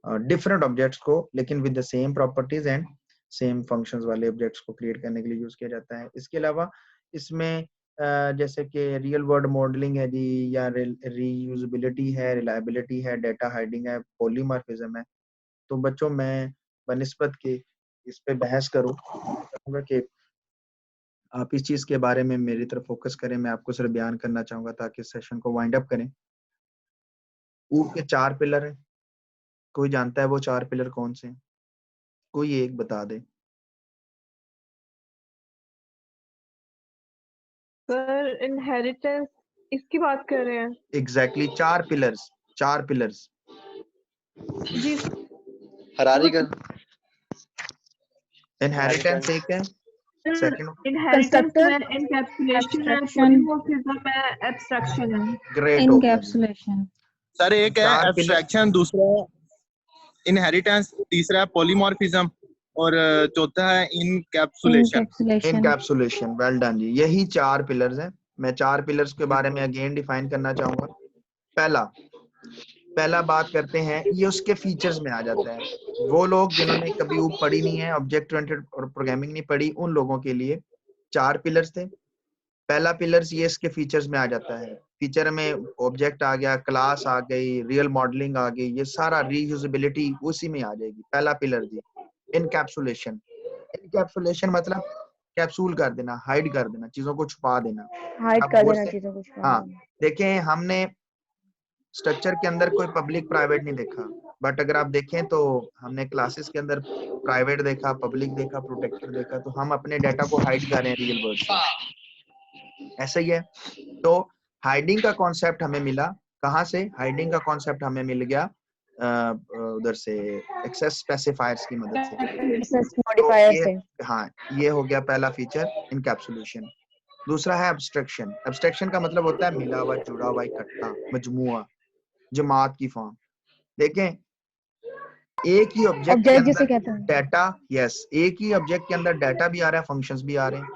डिफरेंट ऑब्जेक्ट्स को लेकिन with the same properties and same functions वाले ऑब्जेक्ट्स को क्रिएट करने के लिए यूज किया जाता है। इसके अलावा इसमें जैसे कि रियल वर्ल्ड मॉडलिंग है जी, या रीयूजेबिलिटी है, रिलायबिलिटी है, डेटा हाइडिंग है, पॉलीमॉर्फिज्म है। तो बच्चों मैं बनिस्बत के इस पे बहस करूंगा कि आप इस चीज के बारे में मेरी तरफ फोकस करें, मैं आपको सिर्फ बयान करना चाहूंगा ताकि सेशन को वाइंड अप करें। ऊप के 4 पिलर हैं, कोई जानता है वो 4 पिलर कौन से हैं? कोई एक बता दे। सर इनहेरिटेंस इसकी बात कर रहे हैं? एग्जैक्टली 4 पिलर्स जी। हरारी का इनहेरिटेंस एक है, सेकंड इनहेरिटेंस है, एनकैप्सुलेशन है, पॉलीमॉर्फिज्म है, एब्स्ट्रैक्शन है। ग्रेट। इनकैप्सुलेशन सर एक है एब्स्ट्रैक्शन, दूसरा है इनहेरिटेंस, तीसरा है पॉलीमॉर्फिज्म और चौथा है इनकैप्सुलेशन। वेल डन जी, यही 4 पिलर्स हैं। मैं 4 पिलर्स के बारे में अगेन डिफाइन करना चाहूंगा। पहला बात करते हैं, ये उसके फीचर्स में आ जाता है। वो लोग जिन्होंने कभी ऊप पढ़ी नहीं है, ऑब्जेक्ट ओरिएंटेड और प्रोग्रामिंग नहीं पढ़ी, उन लोगों के लिए 4 पिलर्स थे। पहला पिलर्स ये इसके फीचर्स में आ जाता है। फीचर में ऑब्जेक्ट आ गया, क्लास आ गई, रियल मॉडलिंग आ गई, ये सारा रीयूजेबिलिटी उसी में आ जाएगी। पहला पिलर जी इनकैप्सुलेशन मतलब कैप्सूल कर देना, हाइड कर देना, चीजों को छुपा देना, चीजों को हाँ। देखें हमने स्ट्रक्चर के अंदर कोई पब्लिक प्राइवेट नहीं देखा, बट अगर आप देखें तो हमने क्लासेस के अंदर प्राइवेट देखा, पब्लिक देखा, प्रोटेक्टेड देखा। तो हम अपने डाटा को हाइड कर रहे हैं रियल वर्ल्ड से, ऐसा ही है। तो हाइडिंग का कॉन्सेप्ट हमें मिला कहाँ से? हाइडिंग का कॉन्सेप्ट हमें मिल गया उधर से, एक्सेस स्पेसिफायर्स की मदद से। हाँ, ये हो गया पहला फीचर, इनकैप्सुलेशन। दूसरा है एब्स्ट्रैक्शन। एब्स्ट्रैक्शन का मतलब होता है मिला हुआ, जुड़ा हुआ, इकट्ठा, मजमुआ, जमात की फॉर्म। देखें एक ही ऑब्जेक्ट के अंदर डाटा, एक ही ऑब्जेक्ट के अंदर डाटा भी आ रहा है, फंक्शंस भी आ रहे हैं,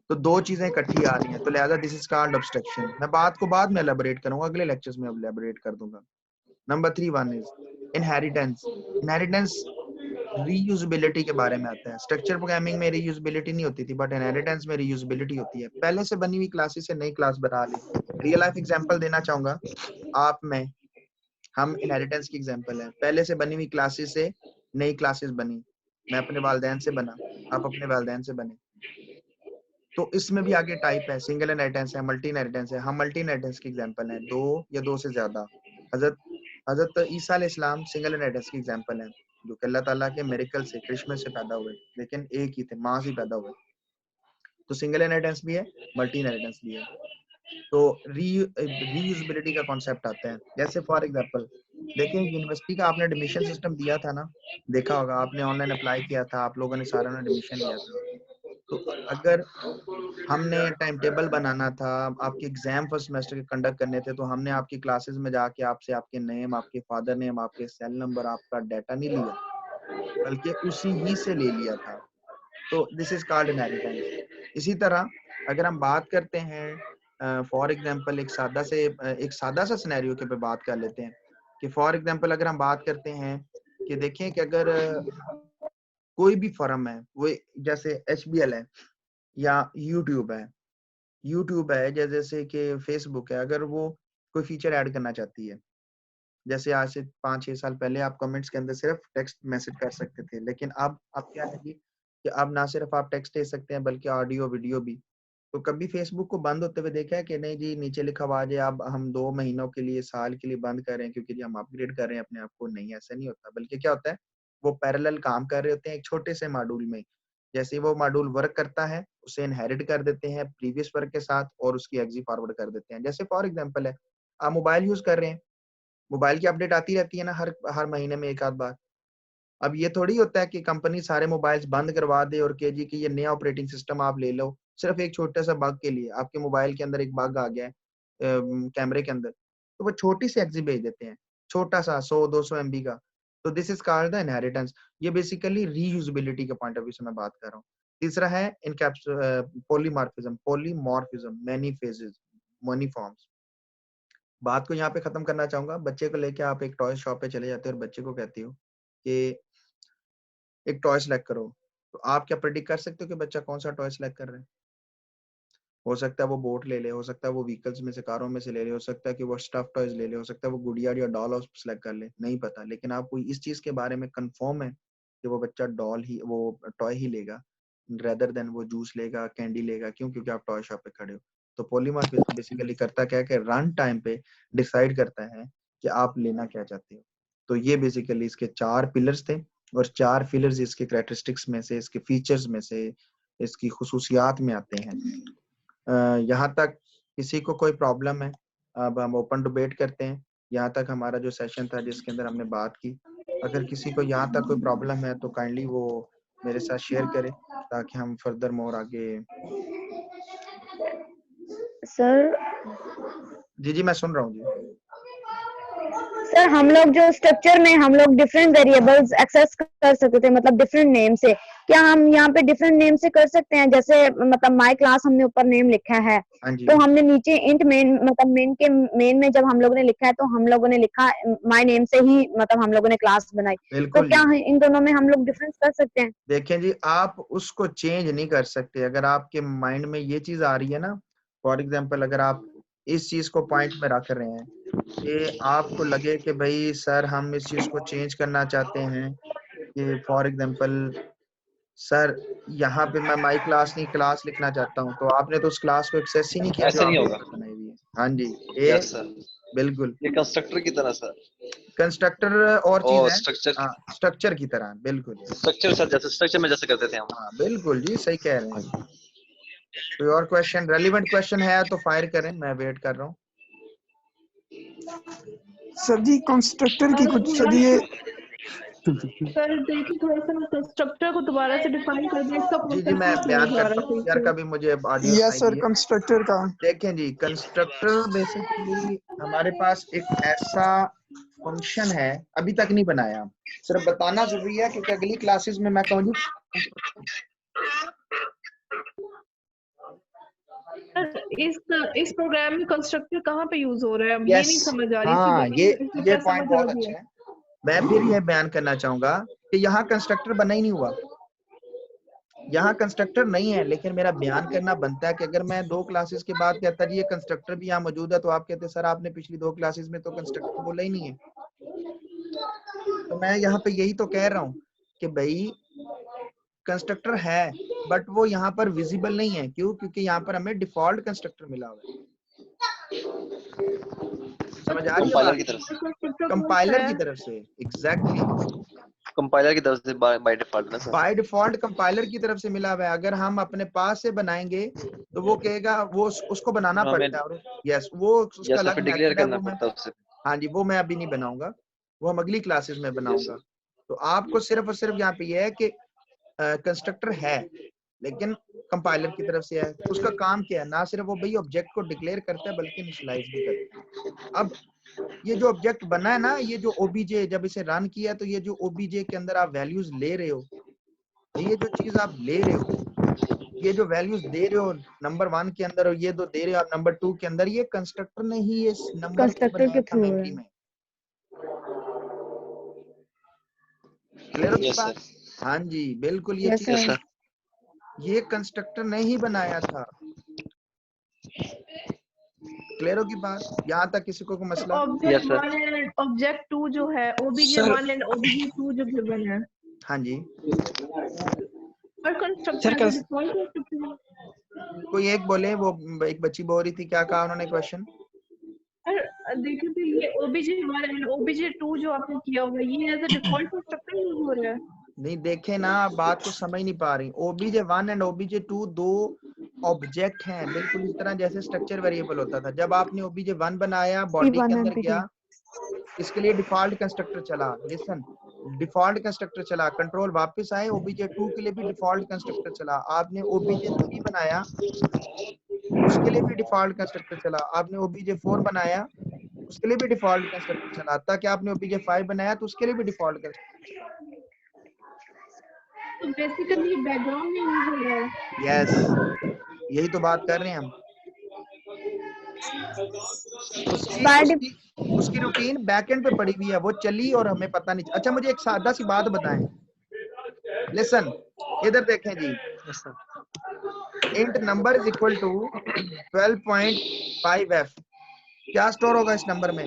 तो 2 चीजें इकट्ठी आ रही हैं, तो लिहाजा दिस इज कॉल्ड एब्स्ट्रैक्शन। मैं बात को बाद में एलैबोरेट करूंगा, अगले लेक्चर्स में एलैबोरेट कर दूंगा। Number 3 one is inheritance reusability के बारे में आता है। स्ट्रक्चर प्रोग्रामिंग में रीयूजेबिलिटी नहीं होती थी, बट इनहेरिटेंस में रीयूजेबिलिटी होती है। पहले से बनी हुई क्लासेस से नई क्लास बना ली। रियल लाइफ एग्जांपल देना चाहूंगा आप में, हम इनहेरिटेंस की एग्जांपल है। पहले से बनी हुई क्लासेस से नई क्लासेस बनी, मैं अपने वालिदैन से बना, आप अपने वालिदैन से बने, तो इसमें भी आगे टाइप है, सिंगल इनहेरिटेंस है, मल्टी इनहेरिटेंस है। हम मल्टी इनहेरिटेंस की एग्जांपल है, 2 या 2 से ज्यादा। हजरत ईसा अलैहिस्सलाम सिंगल इनहेरिटेंस की एग्जांपल है, जो कि अल्लाह ताला के मिरेकल से, क्रिश्मस से पैदा हुए, लेकिन एक ही थे, माँ से पैदा हुए। तो सिंगल इनहेरिटेंस भी है, मल्टी इनहेरिटेंस भी है। तो रीयूजेबिलिटी का कॉन्सेप्ट आता है। जैसे फॉर एग्जांपल देखें, यूनिवर्सिटी का आपने एडमिशन सिस्टम दिया था ना, देखा होगा, आपने ऑनलाइन अप्लाई किया था, आप लोगों ने सारा एडमिशन लिया था। तो अगर हमने टाइम टेबल बनाना था, आपके एग्जाम फर्स्ट सेमेस्टर के कंडक्ट करने थे, तो हमने आपकी क्लासेस में जाके आपसे आपके नेम, आपके फादर नेम, आपके सेल नंबर, आपका डाटा नहीं लिया, बल्कि उसी ही से ले लिया था। तो दिस इज कॉल्ड इनहेरिटेंस। इसी तरह अगर हम बात करते हैं फॉर एग्जांपल एक सादा सा सिनेरियो के पे बात कर लेते हैं कि फॉर एग्जांपल अगर हम बात करते हैं कि देखें कि अगर कोई भी फर्म है, वो जैसे HBL है या यूट्यूब है जैसे कि फेसबुक है, अगर वो कोई फीचर ऐड करना चाहती है, जैसे आज से 5-6 साल पहले आप कमेंट्स के अंदर सिर्फ टेक्स्ट मैसेज कर सकते थे, लेकिन अब क्या है कि अब ना सिर्फ आप टेक्स्ट दे सकते हैं बल्कि ऑडियो वीडियो भी। तो कभी फेसबुक को बंद होते हुए देखा है कि नहीं जी, नीचे लिखा हुआ है अब हम 2 महीनों के लिए, साल के लिए बंद कर रहे हैं क्योंकि जी हम अपग्रेड कर रहे हैं अपने आप को? नहीं, ऐसा नहीं होता। बल्कि क्या होता है, वो पैरेलल काम कर रहे होते हैं एक छोटे से मॉड्यूल में। जैसे ही वो मॉड्यूल वर्क करता है, उसे इनहेरिट कर देते हैं प्रीवियस वर्क के साथ और उसकी एग्जी फॉरवर्ड कर देते हैं। जैसे फॉर एग्जांपल है, आप मोबाइल यूज कर रहे हैं, मोबाइल की अपडेट आती रहती है ना हर महीने में एक आध बार। अब ये थोड़ी होता है कि कंपनी सारे मोबाइल्स बंद करवा दे और कहे जी कि ये नया ऑपरेटिंग सिस्टम आप ले लो सिर्फ एक छोटा सा बग के लिए। आपके मोबाइल के अंदर एक बग आ गया है कैमरे के अंदर, तो वो छोटी सी एग्जी भेज देते हैं, छोटा सा 100-200 MB का। तो this is called the inheritance. ये बेसिकली रीयूजेबिलिटी के पॉइंट ऑफ व्यू से मैं बात कर रहा हूँ। तीसरा है polymorphism, many phases, money forms. बात को यहाँ पे खत्म करना चाहूंगा। बच्चे को लेके आप एक टॉय शॉप पे चले जाते हो और बच्चे को कहती हो कि एक टॉय सेलेक्ट करो, तो आप क्या प्रेडिक्ट कर सकते हो कि बच्चा कौन सा टॉय सेलेक्ट कर रहा है? हो सकता है वो बोट ले ले, हो सकता है वो व्हीकल्स में से, कारों में से ले ले, हो सकता है कि वो स्टफ टॉयज ले ले, हो सकता है वो गुड़िया या डॉल हाउस सेलेक्ट कर ले, नहीं पता। लेकिन आपको इस चीज के बारे में कंफर्म है कि वो बच्चा वो टॉय ही लेगा रेदर देन वो जूस लेगा, कैंडी लेगा। क्यों? क्योंकि आप टॉय शॉप पे खड़े हो। तो पॉलीमॉर्फिज्म बेसिकली करता क्या है कि रन टाइम पे डिसाइड करता है कि आप लेना क्या चाहते हो। तो ये बेसिकली इसके 4 पिलर्स थे और 4 पिलर्स इसके कैरेक्टरिस्टिक्स में से, इसके फीचर्स में से, इसकी खुसूसियात में आते हैं। यहाँ तक किसी को कोई प्रॉब्लम है? अब हम ओपन डिबेट करते हैं। यहाँ तक हमारा जो सेशन था जिसके अंदर हमने बात की, अगर किसी को यहाँ तक कोई प्रॉब्लम है तो काइंडली वो मेरे साथ शेयर करे ताकि हम फर्दर मोर आगे। सर जी मैं सुन रहा हूँ जी। सर हम लोग जो स्ट्रक्चर में हम लोग डिफरेंट वेरिएबल्स एक्सेस कर सकते थे, मतलब डिफरेंट नेम से। क्या हम यहाँ पे डिफरेंट नेम से कर सकते हैं? जैसे मतलब माय क्लास हमने ऊपर नेम लिखा है, तो हमने नीचे इंट मेन मतलब मेन में जब हम लोगों ने लिखा है तो हम लोगों ने लिखा माय नेम से ही, मतलब हम लोगों ने क्लास बनाई। तो क्या इन दोनों में हम लोग डिफरेंस कर सकते हैं? देखें जी, आप उसको चेंज नहीं कर सकते। अगर आपके माइंड में ये चीज आ रही है ना, फॉर एग्जाम्पल अगर आप इस चीज को पॉइंट में रख रहे हैं कि आपको लगे कि भाई सर हम इस चीज को चेंज करना चाहते हैं कि फॉर एग्जाम्पल सर यहाँ पे मैं माई क्लास नहीं क्लास लिखना चाहता हूँ, तो आपने तो उस क्लास को एक्सेस ही नहीं किया जो आपने बनाई हुई है। हाँ जी, ये बिल्कुल ये कंस्ट्रक्टर की तरह सर, कंस्ट्रक्टर और चीज है स्ट्रक्चर की तरह। बिल्कुल स्ट्रक्चर सर, जैसे स्ट्रक्चर में जैसे करते थे हम। हाँ बिल्कुल जी, सही कह रहे हैं। कोई और क्वेश्चन, रेलिवेंट क्वेश्चन है तो फायर करें, मैं वेट कर रहा हूँ। सर जी कंस्ट्रक्टर की कुछ सर ये सर देखिए थोड़ा सा कंस्ट्रक्टर को दोबारा से डिफाइन कर दें इसका जी मैं बयान करता हूँ यार, कभी मुझे ऑडियो यस सर कंस्ट्रक्टर का। देखें जी, कंस्ट्रक्टर बेसिकली हमारे पास एक ऐसा फंक्शन है, अभी तक नहीं बनाया, सिर्फ बताना जरूरी है क्योंकि अगली क्लासेस में मैं कहूँगी इस प्रोग्राम में कंस्ट्रक्टर कहाँ पे यूज हो रहा है, ये नहीं समझ आ रही। हाँ ये पॉइंट बहुत अच्छा है। मैं फिर यह बयान करना चाहूंगा कि यहाँ कंस्ट्रक्टर बना ही नहीं हुआ, यहाँ कंस्ट्रक्टर नहीं है, लेकिन मेरा बयान करना बनता है कि अगर मैं 2 क्लासेस के बाद कहता जी ये कंस्ट्रक्टर भी यहाँ मौजूद है, तो आप कहते सर आपने पिछली 2 क्लासेस में तो कंस्ट्रक्टर बोला ही नहीं है। तो मैं यहाँ पे यही तो कह रहा हूँ कि भाई कंस्ट्रक्टर है बट वो यहाँ पर विजिबल नहीं है। क्यों? क्योंकि यहाँ पर हमें डिफॉल्ट कंस्ट्रक्टर मिला हुआ है। समझ आ रही है बात? कंपाइलर की तरफ से। एग्जैक्टली कंपाइलर की तरफ से बाय डिफॉल्ट ना सर, बाय डिफॉल्ट कंपाइलर की तरफ से मिला हुआ है। अगर हम अपने पास से बनाएंगे तो वो कहेगा वो उसको बनाना पड़ता है और यस वो उसका अलग डिक्लेयर करना पड़ता है उससे। हाँ जी, वो मैं अभी नहीं बनाऊंगा, वो हम अगली क्लासेस में बनाऊंगा। तो आपको सिर्फ और सिर्फ यहाँ पे ये है कि कंस्ट्रक्टर है लेकिन कंपाइलर की तरफ से है। उसका काम क्या है? ना सिर्फ वो भाई ऑब्जेक्ट को डिक्लेयर करता है बल्कि इनिशियलाइज भी करता है। अब ये जो ऑब्जेक्ट बना है ना, ये जो ओबीजे जब इसे रन किया तो ये जो ओबीजे के अंदर आप वैल्यूज ले रहे हो, ये जो चीज आप ले रहे हो, ये जो वैल्यूज दे रहे हो नंबर 1 के अंदर और ये दो दे रहे हो आप नंबर 2 के अंदर, ये कंस्ट्रक्टर ने ही इस नंबर को कंस्ट्रक्टर बनाया के था थ्रू मेमोरी है। में। क्लियर हो यस बात? सर। हाँ जी बिल्कुल, ये यस चीज यस सर। सर। ये कंस्ट्रक्टर ने ही बनाया था। क्लियर होगी बात? यहाँ तक किसी को मसला? Yes object sir. 1 and object 2 जो है, ओबीजे सर 1 एंड ओबीजे 2 जो गिवन है, हाँ जी, और constructor sir as a default constructor है। कोई एक बोले, वो एक बच्ची बोल रही थी, क्या कहा उन्होंने क्वेश्चन? और देखिए तो ये ओबीजे 1 एंड ओबीजे 2 जो आपने किया हुआ है, ये as a default constructor use हो रहा है। नहीं देखे ना, बात को समझ नहीं पा रही। ओबीजे 1 एंड ओबीजे 2 दो ऑब्जेक्ट हैं, बिल्कुल इस तरह जैसे स्ट्रक्चर वेरिएबल होता था। जब आपने ओबीजे 1 बनाया, बॉडी के P1 अंदर and P2। गया, इसके लिए डिफॉल्ट कंस्ट्रक्टर चला। लिसन, डिफॉल्ट कंस्ट्रक्टर चला, कंट्रोल वापस आए, ओबीजे 2 के लिए भी डिफॉल्ट कंस्ट्रक्टर चला। आपने ओबीजे 3 बनाया, उसके लिए भी डिफॉल्ट कंस्ट्रक्टर चला। आपने ओबीजे 4 बनाया, उसके लिए भी डिफॉल्ट कंस्ट्रक्टर चला। तक आपने ओबीजे 5 बनाया तो उसके लिए भी डिफॉल्ट कंस्ट्रक्टर चला। तो बेसिकली बैकग्राउंड में यूज हो रहा है। यस, यही तो बात कर रहे हैं हम। उसकी By उसकी उसकी रूटीन बैकएंड पे पड़ी हुई है, वो चली और हमें पता नहीं। अच्छा मुझे एक सादा सी बात बताएं, लिसन, इधर देखें जी, yes sir. Int number is equal to 12.5f, क्या स्टोर होगा इस नंबर में?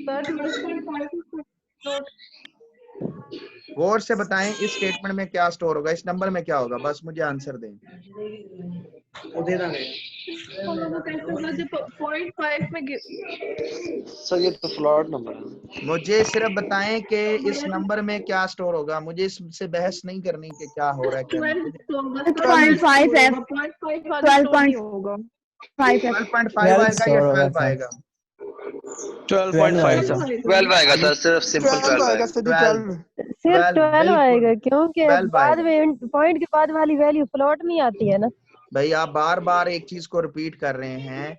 सर 12.5 नोट गौर से बताएं, इस स्टेटमेंट में क्या स्टोर होगा, इस नंबर में क्या होगा, बस मुझे आंसर दें। वो कैसे होगा जब 0.5 में सर ये तो फ्लॉट नंबर है। मुझे सिर्फ बताएं कि इस नंबर में क्या स्टोर होगा, मुझे इससे बहस नहीं करनी कि क्या हो रहा है क्या 12 नहीं। होगा, 12.5f। 0.5 आगे स्टोर नहीं होगा। 12.5f। 12.5 आएगा या 12 आएगा? 12.5 सर। 12 आएगा सर, सिर्फ सिंपल 12 12 आएगा आएगा। सर जी, 12 12। सिर्फ 12 बिल्कुल आएगा, क्योंकि 12 बाद आएगा। में पॉइंट के बाद वाली वैल्यू फ्लोट नहीं आती है ना। भाई आप बार बार एक चीज को रिपीट कर रहे हैं,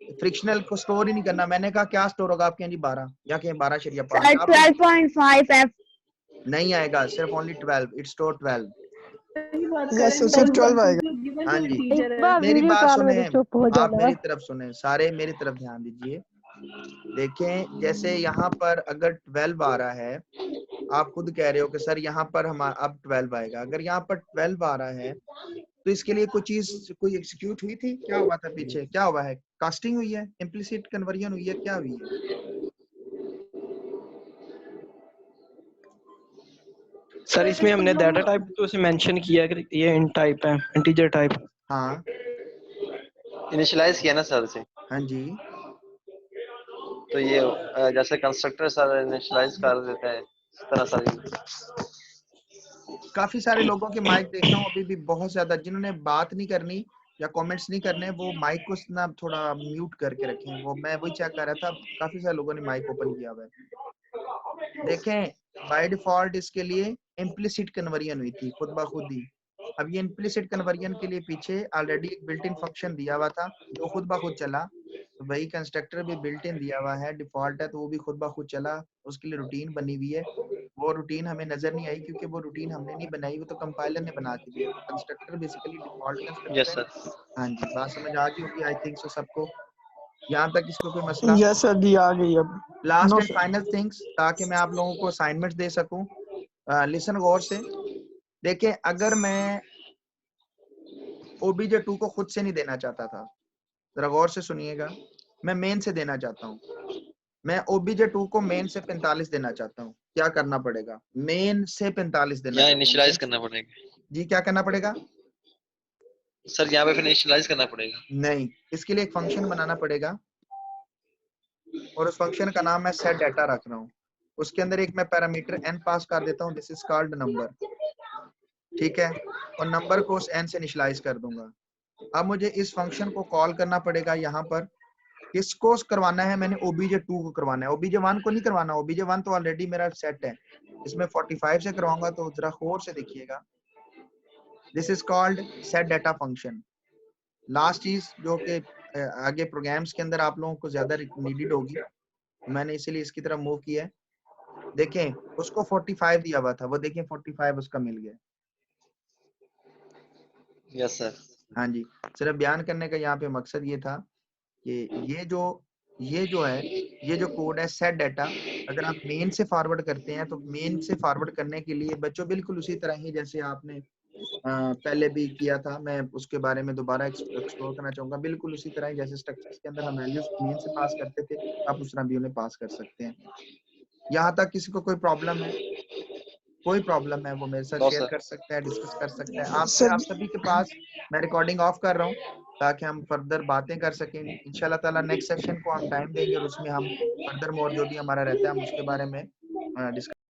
फ्रिक्शनल को स्टोर ही नहीं करना। मैंने कहा क्या स्टोर होगा आपके यहाँ जी? 12 या कहीं 12.5 सर 12.5f। नहीं आएगा, सिर्फ ओनली 12, इट्स स्टोर 12। सही बात कर यस रहे सर, सिर्फ 12 आएगा। हैं, गिवन हाँ जो जी, इंटीजर एक है। बार मेरी वीडियो बात कॉल में सुने, तो चुप हो आप जाना। मेरी तरफ सुने, सारे मेरी तरफ ध्यान दीजिए। देखें, जैसे यहाँ पर अगर 12 आ रहा है, आप खुद कह रहे हो कि सर यहाँ पर हमारा अब 12 आएगा। अगर यहाँ पर 12 आ रहा है तो इसके लिए कोई चीज कोई एग्जीक्यूट हुई थी? क्या हुआ था पीछे? क्या हुआ है? कास्टिंग हुई है, इम्प्लिसिट कन्वर्जन हुई है, क्या हुई है? सर इसमें हमने डाटा टाइप तो उसे मेंशन किया है कि ये इंट टाइप है, इंटीजर टाइप। हाँ इनिशियलाइज किया ना सर से। हाँ जी, तो ये जैसे कंस्ट्रक्टर सर इनिशियलाइज कर देता है, इस तरह सर। काफी सारे लोगों के माइक देख रहा हूँ अभी भी बहुत ज्यादा, जिन्होंने बात नहीं करनी या कमेंट्स नहीं करने, वो माइक को ना थोड़ा म्यूट करके रखें। वो मैं वही चेक कर रहा था, काफी सारे लोगों ने माइक ओपन किया हुआ है। देखें, बाय डिफॉल्ट इसके लिए इम्प्लिसिट कन्वर्जन हुई थी खुद ब खुद ही। अब ये इम्प्लिसिट कन्वर्जन के लिए पीछे ऑलरेडी एक बिल्ट इन फंक्शन दिया हुआ था जो खुद ब खुद चला, तो वही कंस्ट्रक्टर भी बिल्ट इन दिया हुआ है, डिफॉल्ट है तो वो भी खुद ब खुद चला। उसके लिए रूटीन बनी हुई है, वो रूटीन हमें नजर नहीं आई क्योंकि वो रूटीन हमने नहीं बनाई, वो तो कंपाइलर ने बना के दिया। Constructor basically default constructor yes है। सर। हाँ जी, बात समझ आ गई होगी आई थिंक सो सबको। यहाँ तक इसको कोई मसला? यस सर जी, आ गई अब। Last no and final things, ताकि मैं आप लोगों को असाइनमेंट दे सकूं। लिसन गौर से देखें, अगर मैं ओबीजे 2 को खुद से नहीं देना चाहता था, जरा गौर से सुनिएगा, मैं मेन से देना चाहता हूँ। मैं ओबीजे 2 को मेन से 45 देना चाहता हूँ, क्या करना पड़ेगा? मेन से 45 देना यहाँ चाहता हूँ इनिशियलाइज करना पड़ेगा जी। क्या करना पड़ेगा? सर, यहाँ पे फिर इनिशियलाइज करना पड़ेगा। नहीं, इसके लिए एक फंक्शन बनाना पड़ेगा और उस फंक्शन का नाम मैं सेट डाटा रख रहा हूँ। उसके अंदर एक मैं पैरामीटर n पास कर देता हूँ, दिस इज कॉल्ड नंबर, ठीक है, और नंबर को उस n से इनिशियलाइज कर दूंगा। अब मुझे इस फंक्शन को कॉल करना पड़ेगा। यहाँ पर किसको करवाना है? मैंने ओबीजे 2 को करवाना है, ओबीजे 1 को नहीं करवाना। ओबीजे 1 तो ऑलरेडी मेरा सेट है, इसमें 45 से करवाऊंगा। तो जरा गौर से देखिएगा, this is called set data function. Last चीज जो कि आगे प्रोग्राम्स के अंदर आप लोगों को ज्यादा नीडेड होगी, मैंने इसीलिए इसकी तरफ मूव किया है। देखें उसको 45 दिया हुआ था, वो देखें 45 उसका मिल गया। Yes sir. हाँ जी, सिर्फ बयान करने का यहाँ पे मकसद ये था कि ये जो है, ये जो कोड है सेट डाटा, अगर आप मेन से फॉरवर्ड करते हैं तो मेन से फॉरवर्ड करने के लिए बच्चों बिल्कुल उसी तरह ही जैसे आपने पहले भी किया था, मैं उसके बारे में दोबारा एक्सप्लोर करना चाहूंगा। बिल्कुल उसी तरह ही जैसे स्ट्रक्चर्स के अंदर हम वैल्यूज मेन से पास करते थे, आप उस तरह भी उन्हें पास कर सकते हैं। यहाँ तक किसी को कोई प्रॉब्लम है? कोई प्रॉब्लम है वो मेरे साथ नो शेयर सर। कर सकता है, डिस्कस कर सकता है। आप सर सभी के पास मैं रिकॉर्डिंग ऑफ कर रहा हूँ ताकि हम फर्दर बातें कर सकें। इंशाल्लाह ताला नेक्स्ट सेशन को हम टाइम देंगे और उसमें हम फर्दर मोर जो भी हमारा रहता है हम उसके बारे में डिस्कस